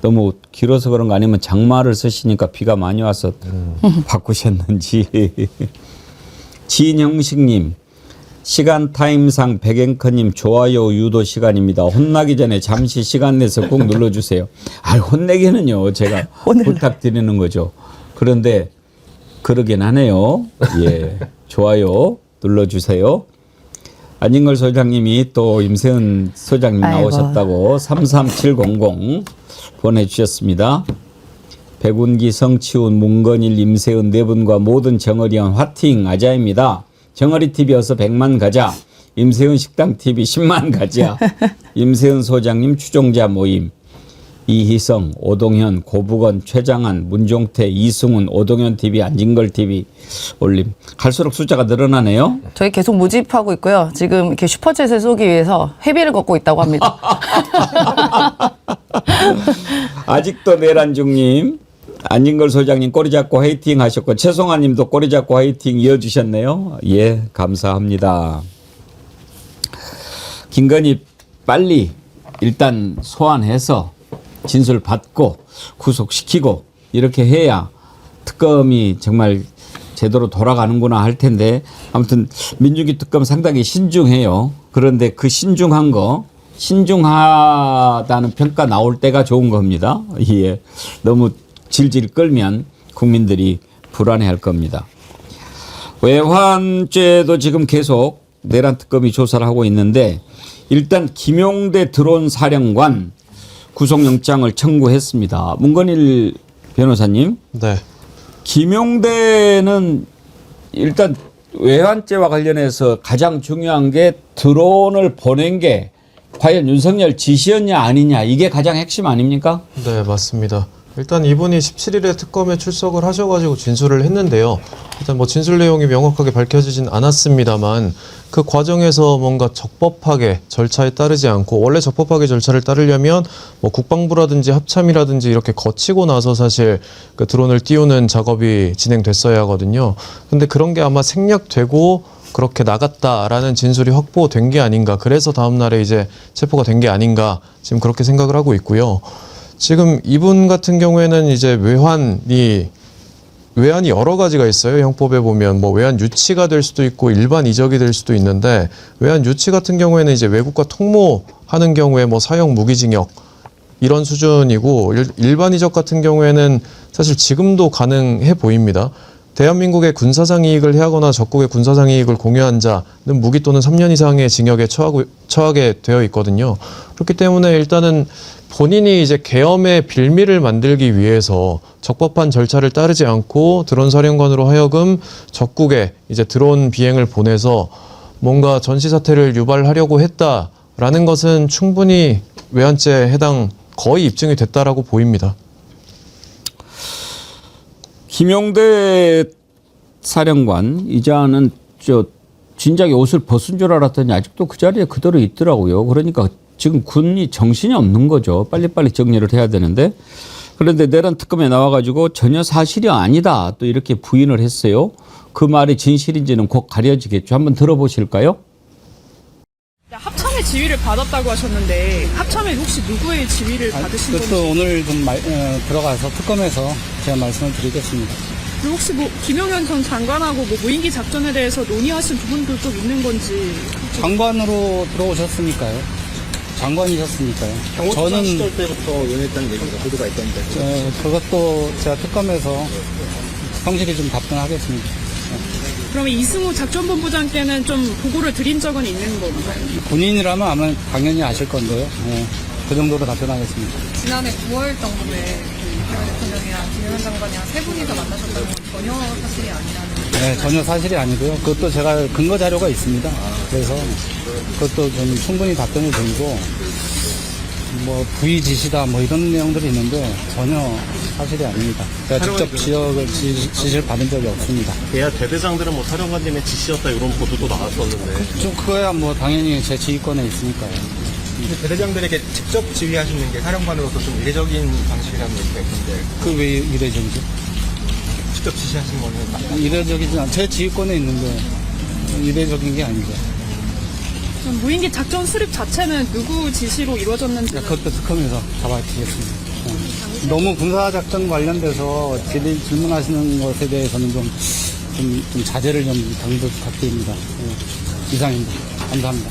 너무 길어서 그런 거 아니면 장마를 쓰시니까 비가 많이 와서 바꾸셨는지. 지인형식님 시간 타임상 백앵커님 좋아요 유도 시간입니다. 혼나기 전에 잠시 시간 내서 꼭 눌러주세요. 아, 혼내기는요 제가 부탁드리는 거죠. 그런데 그러긴 하네요. 예, 좋아요 눌러주세요. 안진걸 소장님이 또 임세은 소장님 아이고. 나오셨다고 33700 보내주셨습니다. 백운기, 성치훈, 문건일, 임세은 네 분과 모든 정어리원 화팅 아자입니다. 정어리 TV 어서 100만 가자. 임세은 식당 TV 10만 가자. 임세은 소장님 추종자 모임. 이희성, 오동현, 고부건, 최장한, 문종태, 이승훈, 오동현 TV, 안진걸 TV 올림. 갈수록 숫자가 늘어나네요. 저희 계속 모집하고 있고요. 지금 이렇게 슈퍼챗을 쏘기 위해서 회비를 걷고 있다고 합니다. 아직도 내란중님, 안진걸 소장님 꼬리 잡고 화이팅 하셨고 최송아 님도 꼬리 잡고 화이팅 이어주셨네요. 예, 감사합니다. 김건희 빨리 일단 소환해서 진술 받고 구속시키고 이렇게 해야 특검이 정말 제대로 돌아가는구나 할 텐데 아무튼 민주기 특검 상당히 신중해요. 그런데 그 신중한 거 신중하다는 평가 나올 때가 좋은 겁니다. 예, 너무 질질 끌면 국민들이 불안해할 겁니다. 외환죄도 지금 계속 내란 특검이 조사를 하고 있는데 일단 김용대 드론 사령관 구속영장을 청구했습니다. 문건일 변호사님, 네. 김용대는 일단 외환죄와 관련해서 가장 중요한 게 드론을 보낸 게 과연 윤석열 지시였냐 아니냐 이게 가장 핵심 아닙니까? 네, 맞습니다. 일단 이분이 17일에 특검에 출석을 하셔가지고 진술을 했는데요. 일단 뭐 진술 내용이 명확하게 밝혀지진 않았습니다만 그 과정에서 뭔가 적법하게 절차에 따르지 않고 원래 적법하게 절차를 따르려면 뭐 국방부라든지 합참이라든지 이렇게 거치고 나서 사실 그 드론을 띄우는 작업이 진행됐어야 하거든요. 근데 그런 게 아마 생략되고 그렇게 나갔다라는 진술이 확보된 게 아닌가. 그래서 다음 날에 이제 체포가 된 게 아닌가. 지금 그렇게 생각을 하고 있고요. 지금 이분 같은 경우에는 이제 외환이 여러 가지가 있어요. 형법에 보면 뭐 외환 유치가 될 수도 있고 일반 이적이 될 수도 있는데 외환 유치 같은 경우에는 이제 외국과 통모하는 경우에 뭐 사형 무기징역 이런 수준이고 일반 이적 같은 경우에는 사실 지금도 가능해 보입니다. 대한민국의 군사상 이익을 해하거나 적국의 군사상 이익을 공유한 자는 무기 또는 3년 이상의 징역에 처하게 되어 있거든요. 그렇기 때문에 일단은 본인이 이제 계엄의 빌미를 만들기 위해서 적법한 절차를 따르지 않고 드론 사령관으로 하여금 적국에 이제 드론 비행을 보내서 뭔가 전시 사태를 유발하려고 했다라는 것은 충분히 외환죄에 해당 거의 입증이 됐다라고 보입니다. 김용대 사령관 이자는 진작에 옷을 벗은 줄 알았더니 아직도 그 자리에 그대로 있더라고요. 그러니까 지금 군이 정신이 없는 거죠. 빨리빨리 정리를 해야 되는데. 그런데 내란 특검에 나와가지고 전혀 사실이 아니다 또 이렇게 부인을 했어요. 그 말이 진실인지는 곧 가려지겠죠. 한번 들어보실까요? 합참의 지위를 받았다고 하셨는데 합참에 혹시 누구의 지위를 받으신 건지? 그것도 오늘 좀 들어가서 특검에서 제가 말씀을 드리겠습니다. 그리고 혹시 뭐 김용현 전 장관하고 뭐 무인기 작전에 대해서 논의하신 부분들도 있는 건지? 장관으로 들어오셨으니까요. 장관이셨으니까요. 저는 시절 때부터 연했다는 얘기가 보도가 있던데. 그것도 제가 특검에서 성실히 좀 답변하겠습니다. 그러면 이승우 작전본부장께는 좀 보고를 드린 적은 있는 건가요? 군인이라면 아마 당연히 아실 건데요. 그 정도로 답변하겠습니다. 지난해 9월 정도에 김영현 대통령이랑 김용현 장관이랑 세 분이서 만나셨다는 건 전혀 사실이 아니라는. 네, 전혀 사실이 아니고요. 그것도 제가 근거 자료가 있습니다. 그래서 그것도 좀 충분히 답변을 드리고 뭐 부의 지시다 뭐 이런 내용들이 있는데 전혀 사실이 아닙니다. 제가 직접 지시를 받은 적이 없습니다. 대야 대대장들은 뭐 사령관님의 지시였다 이런 보도도 나왔었는데. 좀 그거야 뭐 당연히 제 지휘권에 있으니까요. 대대장들에게 직접 지휘하시는 게 사령관으로서 좀 이례적인 방식이라는 얘기가 있는데 그 왜 이례적이죠? 직접 지시하신 거는 이례적이지 않. 제 지휘권에 있는데 이례적인 게 아니죠. 그럼 무인기 작전 수립 자체는 누구 지시로 이루어졌는지 그것도 특검에서 잡아주겠습니다. 너무 군사작전 관련돼서 질문하시는 것에 대해서는 좀 자제를 좀 부탁드립니다. 이상입니다. 감사합니다.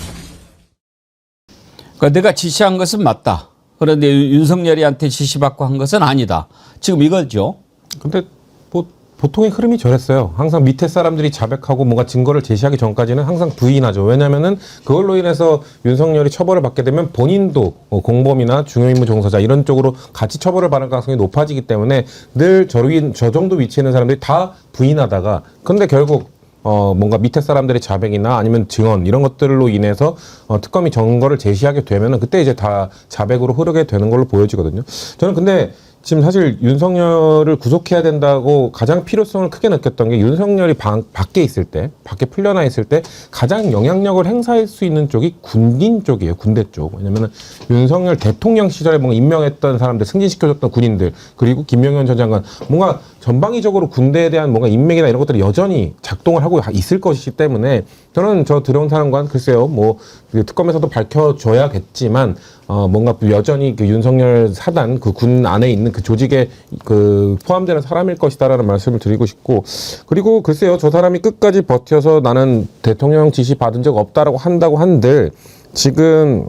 그러니까 내가 지시한 것은 맞다. 그런데 윤석열이한테 지시받고 한 것은 아니다. 지금 이거죠. 근데 뭐 보통의 흐름이 저랬어요. 항상 밑에 사람들이 자백하고 뭔가 증거를 제시하기 전까지는 항상 부인하죠. 왜냐면은 그걸로 인해서 윤석열이 처벌을 받게 되면 본인도 공범이나 중요임무 종사자 이런 쪽으로 같이 처벌을 받을 가능성이 높아지기 때문에 늘 저 정도 위치에 있는 사람들이 다 부인하다가 근데 결국 뭔가 밑에 사람들의 자백이나 아니면 증언 이런 것들로 인해서 특검이 증거를 제시하게 되면은 그때 이제 다 자백으로 흐르게 되는 걸로 보여지거든요. 저는 근데 지금 사실 윤석열을 구속해야 된다고 가장 필요성을 크게 느꼈던 게 윤석열이 밖에 있을 때, 밖에 풀려나 있을 때 가장 영향력을 행사할 수 있는 쪽이 군인 쪽이에요. 군대 쪽. 왜냐면은 윤석열 대통령 시절에 뭔가 임명했던 사람들, 승진시켜줬던 군인들, 그리고 김명현 전 장관, 뭔가 전방위적으로 군대에 대한 뭔가 인맥이나 이런 것들이 여전히 작동을 하고 있을 것이기 때문에 저는 저 들어온 사람과는 글쎄요, 뭐 특검에서도 밝혀줘야겠지만 뭔가 여전히 그 윤석열 사단 그 군 안에 있는 그 조직에 그 포함되는 사람일 것이다라는 말씀을 드리고 싶고 그리고 글쎄요, 저 사람이 끝까지 버텨서 나는 대통령 지시 받은 적 없다라고 한다고 한들 지금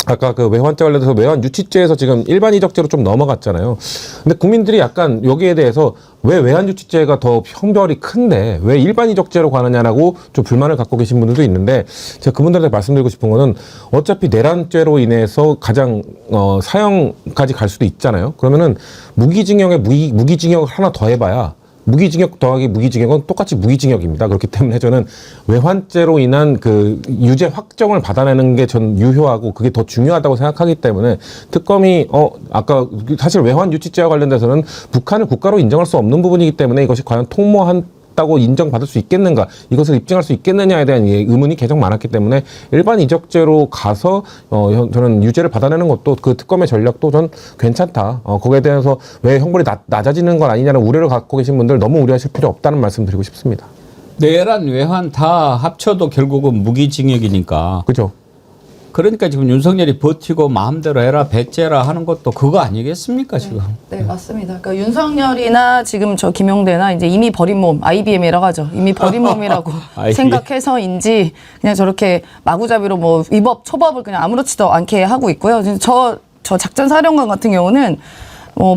아까 그 외환죄 관련돼서 외환 유치죄에서 지금 일반 이적죄로 좀 넘어갔잖아요. 근데 국민들이 약간 여기에 대해서 왜 외환 유치죄가 더 형벌이 큰데 왜 일반 이적죄로 가느냐라고 좀 불만을 갖고 계신 분들도 있는데 제가 그분들한테 말씀드리고 싶은 거는 어차피 내란죄로 인해서 가장 사형까지 갈 수도 있잖아요. 그러면은 무기징역에 무기징역을 하나 더 해봐야 무기징역 더하기 무기징역은 똑같이 무기징역입니다. 그렇기 때문에 저는 외환죄로 인한 그 유죄 확정을 받아내는 게 전 유효하고 그게 더 중요하다고 생각하기 때문에 특검이 아까 사실 외환 유치죄와 관련돼서는 북한을 국가로 인정할 수 없는 부분이기 때문에 이것이 과연 통모한다고 인정받을 수 있겠는가 이것을 입증할 수 있겠느냐에 대한 의문이 계속 많았기 때문에 일반 이적죄로 가서 저는 유죄를 받아내는 것도 그 특검의 전략도 전 괜찮다. 거기에 대해서 왜 형벌이 낮아지는 건 아니냐는 우려를 갖고 계신 분들 너무 우려하실 필요 없다는 말씀 드리고 싶습니다. 내란, 외환 다 합쳐도 결국은 무기징역이니까. 그죠? 그러니까 지금 윤석열이 버티고 마음대로 해라, 배째라 하는 것도 그거 아니겠습니까, 지금? 네, 맞습니다. 그러니까 윤석열이나 지금 저 김용대나 이제 이미 버린 몸, IBM이라고 하죠. 이미 버린 몸이라고 생각해서인지 그냥 저렇게 마구잡이로 뭐 위법, 초법을 그냥 아무렇지도 않게 하고 있고요. 저 작전사령관 같은 경우는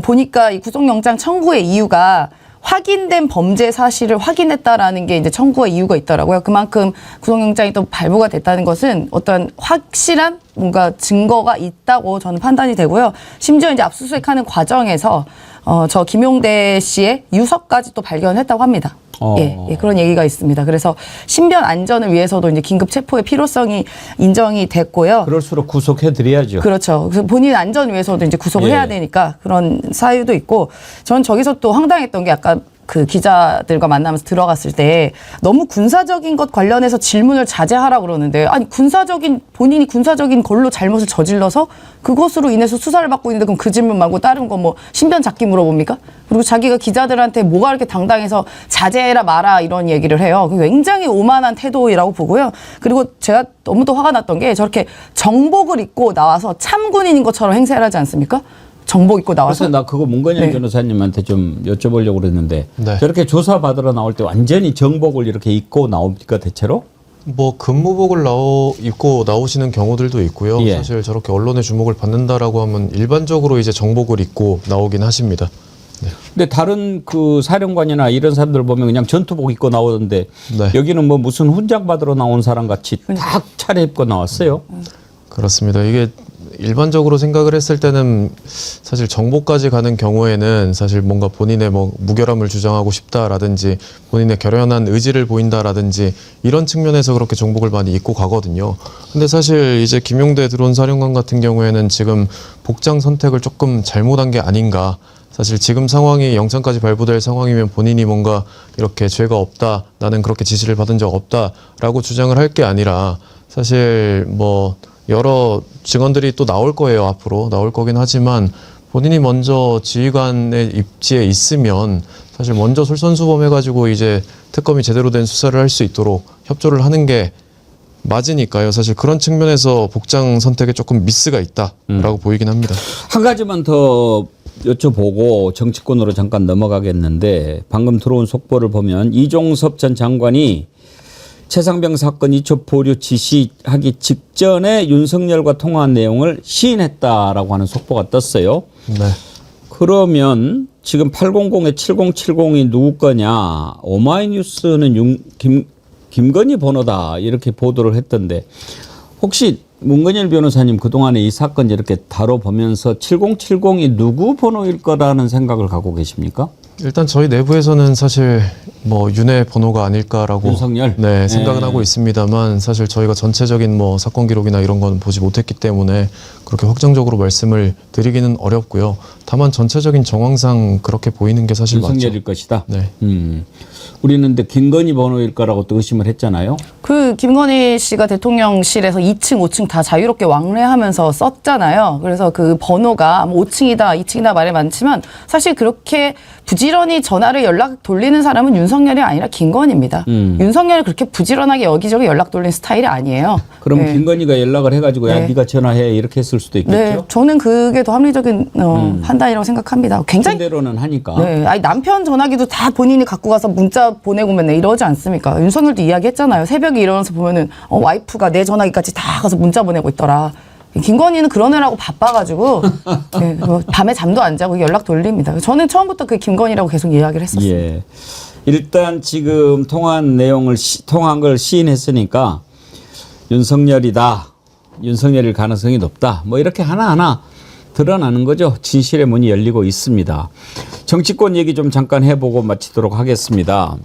보니까 이 구속영장 청구의 이유가 확인된 범죄 사실을 확인했다라는 게 이제 청구의 이유가 있더라고요. 그만큼 구속영장이 또 발부가 됐다는 것은 어떤 확실한 뭔가 증거가 있다고 저는 판단이 되고요. 심지어 이제 압수수색하는 과정에서 저 김용대 씨의 유서까지 또 발견했다고 합니다. 예, 그런 얘기가 있습니다. 그래서 신변 안전을 위해서도 이제 긴급 체포의 필요성이 인정이 됐고요. 그럴수록 구속해드려야죠. 그렇죠. 그래서 본인 안전 위해서도 이제 구속을 해야 되니까 그런 사유도 있고, 전 저기서 또 황당했던 게 아까 그 기자들과 만나면서 들어갔을 때 너무 군사적인 것 관련해서 질문을 자제하라 그러는데, 아니 본인이 군사적인 걸로 잘못을 저질러서 그것으로 인해서 수사를 받고 있는데 그럼 그 질문 말고 다른 거 뭐 신변 잡기 물어봅니까? 그리고 자기가 기자들한테 뭐가 이렇게 당당해서 자제해라 마라 이런 얘기를 해요. 굉장히 오만한 태도라고 보고요. 그리고 제가 너무 또 화가 났던 게 저렇게 정복을 입고 나와서 참군인인 것처럼 행세를 하지 않습니까? 정복 입고 나와서. 그래서 나 그거 문건영 변호사님한테 좀 여쭤보려고 그랬는데 저렇게 조사받으러 나올 때 완전히 정복을 이렇게 입고 나옵니까 대체로? 뭐 근무복을 입고 나오시는 경우들도 있고요. 사실 저렇게 언론의 주목을 받는다라고 하면 일반적으로 이제 정복을 입고 나오긴 하십니다. 네. 근데 다른 그 사령관이나 이런 사람들 보면 그냥 전투복 입고 나오는데 여기는 뭐 무슨 훈장 받으러 나온 사람 같이 딱 차려입고 나왔어요. 그렇습니다. 이게 일반적으로 생각을 했을 때는 사실 정복까지 가는 경우에는 사실 뭔가 본인의 뭐 무결함을 주장하고 싶다라든지 본인의 결연한 의지를 보인다라든지 이런 측면에서 그렇게 정복을 많이 입고 가거든요. 근데 사실 이제 김용대 들어온 사령관 같은 경우에는 지금 복장 선택을 조금 잘못한 게 아닌가. 사실 지금 상황이 영장까지 발부될 상황이면 본인이 뭔가 이렇게 죄가 없다, 나는 그렇게 지시를 받은 적 없다라고 주장을 할 게 아니라 사실 뭐 여러 증언들이 또 나올 거예요. 앞으로 나올 거긴 하지만 본인이 먼저 지휘관의 입지에 있으면 사실 먼저 솔선수범해가지고 이제 특검이 제대로 된 수사를 할 수 있도록 협조를 하는 게 맞으니까요. 사실 그런 측면에서 복장 선택에 조금 미스가 있다라고 보이긴 합니다. 한 가지만 더 여쭤보고 정치권으로 잠깐 넘어가겠는데 방금 들어온 속보를 보면 이종섭 전 장관이 최상병 사건 이첩 보류 지시하기 직전에 윤석열과 통화한 내용을 시인했다라고 하는 속보가 떴어요. 네. 그러면 지금 800에 7070이 누구 거냐? 오마이뉴스는 김건희 번호다 이렇게 보도를 했던데 혹시 문건일 변호사님 그동안에 이 사건 이렇게 다뤄보면서 7070이 누구 번호일 거라는 생각을 갖고 계십니까? 일단 저희 내부에서는 사실 뭐 윤의 번호가 아닐까라고 윤석열? 네, 생각은 하고 있습니다만 사실 저희가 전체적인 뭐 사건 기록이나 이런 건 보지 못했기 때문에 그렇게 확정적으로 말씀을 드리기는 어렵고요. 다만 전체적인 정황상 그렇게 보이는 게 사실 맞죠. 윤석열일 것이다. 네. 우리는 근데 김건희 번호일 거라고 또 의심을 했잖아요. 그 김건희 씨가 대통령실에서 2층, 5층 다 자유롭게 왕래하면서 썼잖아요. 그래서 그 번호가 뭐 5층이다, 2층이다 말이 많지만 사실 그렇게 부지런히 전화를 연락 돌리는 사람은 윤석열이 아니라 김건희입니다. 윤석열이 그렇게 부지런하게 여기저기 연락 돌리는 스타일이 아니에요. 그럼 네. 김건희가 연락을 해가지고 야 네가 전화해 이렇게 했을 수도 있겠죠. 네, 저는 그게 더 합리적인 판단이라고 생각합니다. 굉장히 대로는 하니까. 네, 아니 남편 전화기도 다 본인이 갖고 가서 문자 보내고 맨날 이러지 않습니까? 윤석열도 이야기했잖아요. 새벽에 일어나서 보면은 와이프가 내 전화기까지 다 가서 문자 보내고 있더라. 김건희는 그러느라고 바빠가지고 네, 뭐 밤에 잠도 안 자고 연락 돌립니다. 저는 처음부터 그 김건희라고 계속 이야기를 했었어요. 예. 일단 지금 통화한 내용을 통화한 걸 시인했으니까 윤석열이다. 윤석열일 가능성이 높다. 뭐 이렇게 하나하나 드러나는 거죠. 진실의 문이 열리고 있습니다. 정치권 얘기 좀 잠깐 해보고 마치도록 하겠습니다.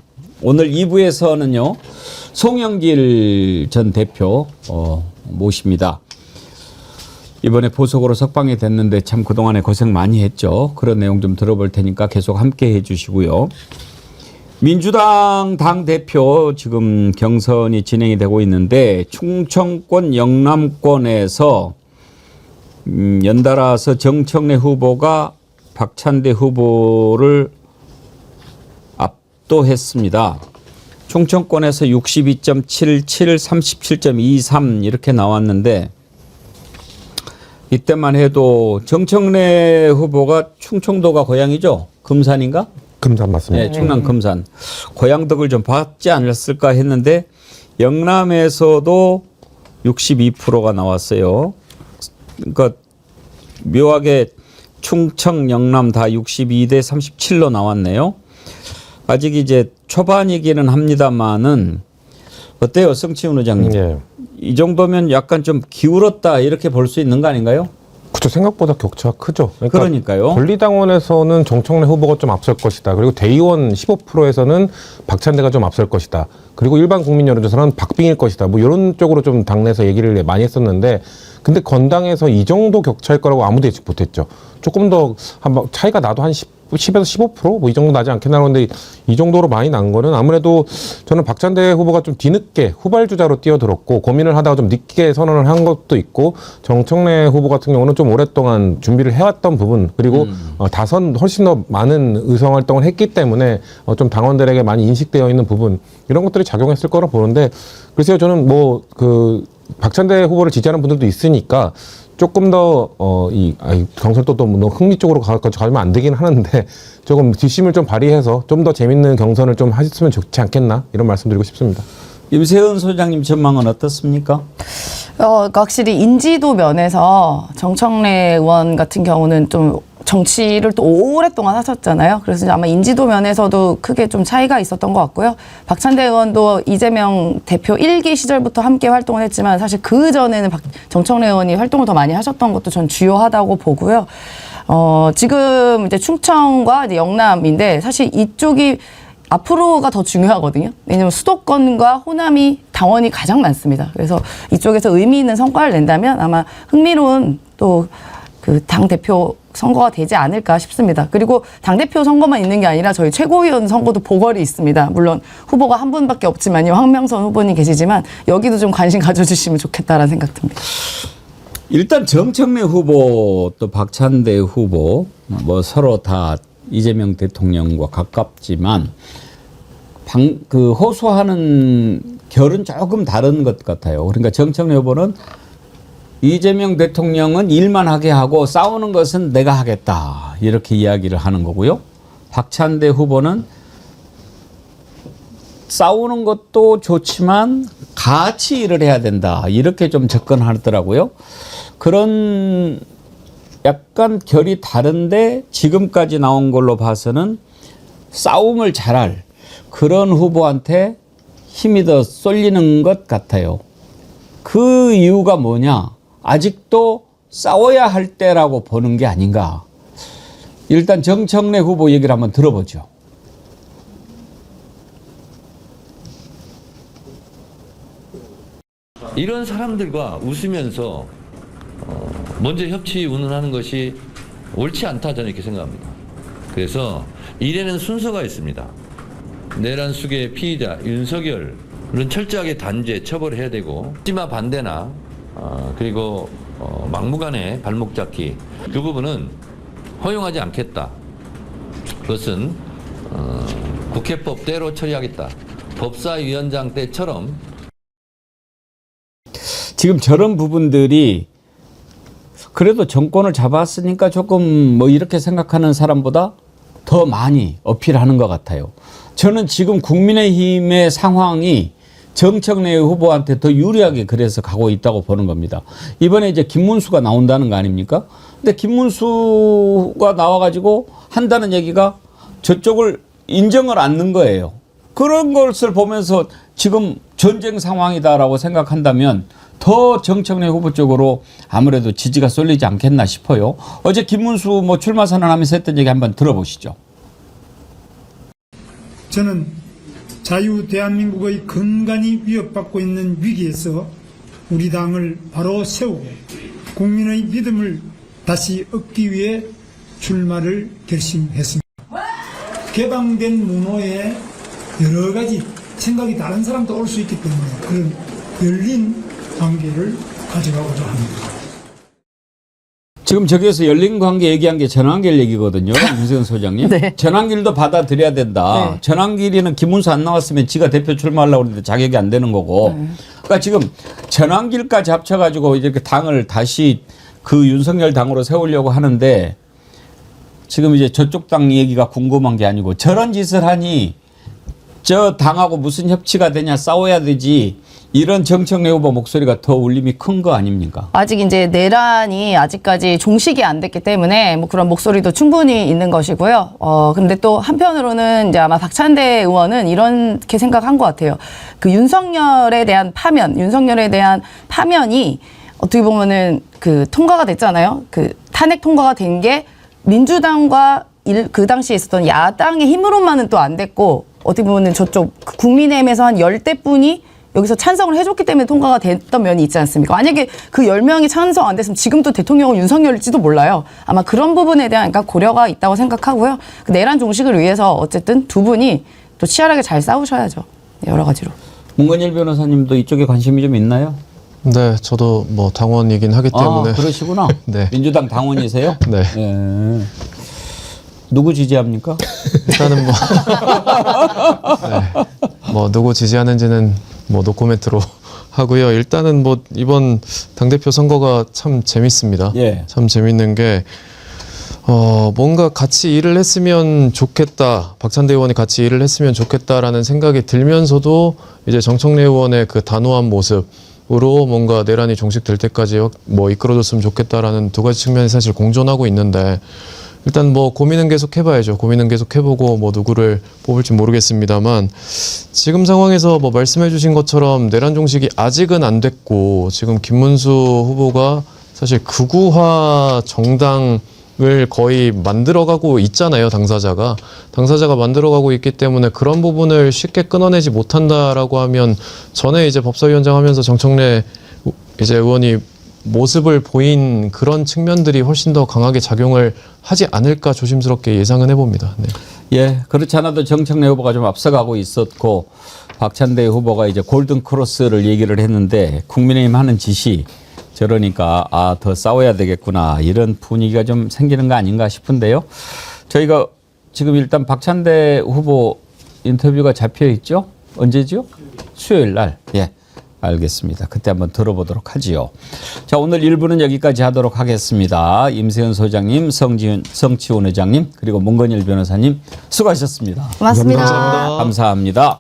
오늘 2부에서는요. 송영길 전 대표 모십니다. 이번에 보석으로 석방이 됐는데 참 그동안에 고생 많이 했죠. 그런 내용 좀 들어볼 테니까 계속 함께 해 주시고요. 민주당 당대표 지금 경선이 진행이 되고 있는데 충청권 영남권에서 연달아서 정청래 후보가 박찬대 후보를 압도했습니다. 충청권에서 62.77, 37.23 이렇게 나왔는데 이때만 해도 정청래 후보가 충청도가 고향이죠? 금산인가? 금산 맞습니다. 네, 충남 금산. 고향덕을 좀 받지 않았을까 했는데 영남에서도 62%가 나왔어요. 그러니까 묘하게 충청, 영남 다 62대 37로 나왔네요. 아직 이제 초반이기는 합니다만은 어때요, 성치훈 의장님? 예. 이 정도면 약간 좀 기울었다 이렇게 볼 수 있는 거 아닌가요? 그렇죠. 생각보다 격차가 크죠. 그러니까요. 권리당원에서는 정청래 후보가 좀 앞설 것이다. 그리고 대의원 15%에서는 박찬대가 좀 앞설 것이다. 그리고 일반 국민 여론조사는 박빙일 것이다. 뭐 이런 쪽으로 좀 당내에서 얘기를 많이 했었는데 근데 건당에서 이 정도 격차일 거라고 아무도 예측 못했죠. 조금 더 차이가 나도 한 10에서 15% 뭐 이 정도 나지 않겠나 그런데 이 정도로 많이 난 거는 아무래도 저는 박찬대 후보가 좀 뒤늦게 후발주자로 뛰어들었고 고민을 하다가 좀 늦게 선언을 한 것도 있고 정청래 후보 같은 경우는 좀 오랫동안 준비를 해왔던 부분 그리고 훨씬 더 많은 의성 활동을 했기 때문에 좀 당원들에게 많이 인식되어 있는 부분 이런 것들이 작용했을 거라 보는데 글쎄요 저는 뭐 그 박찬대 후보를 지지하는 분들도 있으니까 조금 더 경선 또 너무 흥미 쪽으로 가면 안 되긴 하는데 조금 뒷심을 좀 발휘해서 좀 더 재밌는 경선을 좀 하셨으면 좋지 않겠나 이런 말씀드리고 싶습니다. 임세은 소장님 전망은 어떻습니까? 확실히 인지도 면에서 정청래 의원 같은 경우는 좀 정치를 또 오랫동안 하셨잖아요. 그래서 아마 인지도 면에서도 크게 좀 차이가 있었던 것 같고요. 박찬대 의원도 이재명 대표 1기 시절부터 함께 활동을 했지만 사실 그 전에는 정청래 의원이 활동을 더 많이 하셨던 것도 전 주요하다고 보고요. 지금 이제 충청과 이제 영남인데 사실 이쪽이 앞으로가 더 중요하거든요. 왜냐하면 수도권과 호남이 당원이 가장 많습니다. 그래서 이쪽에서 의미 있는 성과를 낸다면 아마 흥미로운 또 그 당 대표 선거가 되지 않을까 싶습니다. 그리고 당대표 선거만 있는 게 아니라 저희 최고위원 선거도 보궐이 있습니다. 물론 후보가 한 분밖에 없지만요. 황명선 후보님 계시지만 여기도 좀 관심 가져주시면 좋겠다라는 생각 듭니다. 일단 정청래 후보 또 박찬대 후보 뭐 서로 다 이재명 대통령과 가깝지만 그 호소하는 결은 조금 다른 것 같아요. 그러니까 정청래 후보는 이재명 대통령은 일만 하게 하고 싸우는 것은 내가 하겠다 이렇게 이야기를 하는 거고요. 박찬대 후보는 싸우는 것도 좋지만 같이 일을 해야 된다 이렇게 좀 접근하더라고요. 그런 약간 결이 다른데 지금까지 나온 걸로 봐서는 싸움을 잘할 그런 후보한테 힘이 더 쏠리는 것 같아요. 그 이유가 뭐냐? 아직도 싸워야 할 때라고 보는 게 아닌가. 일단 정청래 후보 얘기를 한번 들어보죠. 이런 사람들과 웃으면서 먼저 협치 운운하는 것이 옳지 않다 저는 이렇게 생각합니다. 그래서 일에는 순서가 있습니다. 내란 수괴의 피의자 윤석열은 철저하게 단죄 처벌해야 되고 찜마 반대나 그리고 막무가내 발목 잡기 그 부분은 허용하지 않겠다. 그것은 국회법대로 처리하겠다. 법사위원장 때처럼 지금 저런 부분들이 그래도 정권을 잡았으니까 조금 뭐 이렇게 생각하는 사람보다 더 많이 어필하는 것 같아요. 저는 지금 국민의힘의 상황이 정청래 후보한테 더 유리하게 그래서 가고 있다고 보는 겁니다. 이번에 이제 김문수가 나온다는 거 아닙니까? 근데 김문수가 나와가지고 한다는 얘기가 저쪽을 인정을 않는 거예요. 그런 것을 보면서 지금 전쟁 상황이다라고 생각한다면 더 정청래 후보 쪽으로 아무래도 지지가 쏠리지 않겠나 싶어요. 어제 김문수 뭐 출마 선언하면서 했던 얘기 한번 들어보시죠. 저는 자유 대한민국의 근간이 위협받고 있는 위기에서 우리 당을 바로 세우고 국민의 믿음을 다시 얻기 위해 출마를 결심했습니다. 개방된 문호에 여러 가지 생각이 다른 사람도 올 수 있기 때문에 그런 열린 관계를 가져가고자 합니다. 지금 저기에서 열린 관계 얘기한 게 전환길 얘기거든요. 윤세현 소장님. 네. 전환길도 받아들여야 된다. 네. 전환길이는 김문수 안 나왔으면 지가 대표 출마하려고 그러는데 자격이 안 되는 거고. 그러니까 지금 전환길까지 합쳐가지고 이렇게 당을 다시 그 윤석열 당으로 세우려고 하는데 지금 이제 저쪽 당 얘기가 궁금한 게 아니고 저런 짓을 하니 저 당하고 무슨 협치가 되냐 싸워야 되지. 이런 정청래 후보 목소리가 더 울림이 큰 거 아닙니까? 아직 이제 내란이 아직까지 종식이 안 됐기 때문에 뭐 그런 목소리도 충분히 있는 것이고요. 근데 또 한편으로는 이제 아마 박찬대 의원은 이렇게 생각한 것 같아요. 그 윤석열에 대한 파면이 어떻게 보면은 그 통과가 됐잖아요. 그 탄핵 통과가 된 게 민주당과 그 당시에 있었던 야당의 힘으로만은 또 안 됐고 어떻게 보면은 저쪽 국민의힘에서 한 10대 분이 여기서 찬성을 해줬기 때문에 통과가 됐던 면이 있지 않습니까? 만약에 그 10명이 찬성 안 됐으면 지금도 대통령은 윤석열일지도 몰라요. 아마 그런 부분에 대한 약간 고려가 있다고 생각하고요. 그 내란 종식을 위해서 어쨌든 두 분이 또 치열하게 잘 싸우셔야죠. 여러 가지로. 문건일 변호사님도 이쪽에 관심이 좀 있나요? 네, 저도 뭐 당원이긴 하기 때문에. 아, 그러시구나. 네. 민주당 당원이세요? 네. 네. 누구 지지합니까? 일단은 뭐, 네. 뭐 누구 지지하는지는 뭐 노코멘트로 하고요. 일단은 뭐 이번 당대표 선거가 참 재밌습니다. 예. 참 재밌는 게 뭔가 같이 일을 했으면 좋겠다. 박찬대 의원이 같이 일을 했으면 좋겠다라는 생각이 들면서도 이제 정청래 의원의 그 단호한 모습으로 뭔가 내란이 종식될 때까지 뭐 이끌어줬으면 좋겠다라는 두 가지 측면이 사실 공존하고 있는데 일단 뭐 고민은 계속 해봐야죠. 고민은 계속 해보고 뭐 누구를 뽑을지 모르겠습니다만 지금 상황에서 뭐 말씀해 주신 것처럼 내란 종식이 아직은 안 됐고 지금 김문수 후보가 사실 극우화 정당을 거의 만들어가고 있잖아요. 당사자가 만들어가고 있기 때문에 그런 부분을 쉽게 끊어내지 못한다라고 하면 전에 이제 법사위원장 하면서 정청래 이제 의원이 모습을 보인 그런 측면들이 훨씬 더 강하게 작용을 하지 않을까 조심스럽게 예상은 해봅니다. 네. 예, 그렇지 않아도 정청래 후보가 좀 앞서가고 있었고 박찬대 후보가 이제 골든 크로스를 얘기를 했는데 국민의힘 하는 짓이 저러니까 더 싸워야 되겠구나 이런 분위기가 좀 생기는 거 아닌가 싶은데요. 저희가 지금 일단 박찬대 후보 인터뷰가 잡혀 있죠? 언제죠? 수요일 날. 예. 알겠습니다. 그때 한번 들어보도록 하지요. 자, 오늘 1부는 여기까지 하도록 하겠습니다. 임세현 소장님, 성치훈 의장님, 그리고 문건일 변호사님 수고하셨습니다. 고맙습니다. 감사합니다. 감사합니다.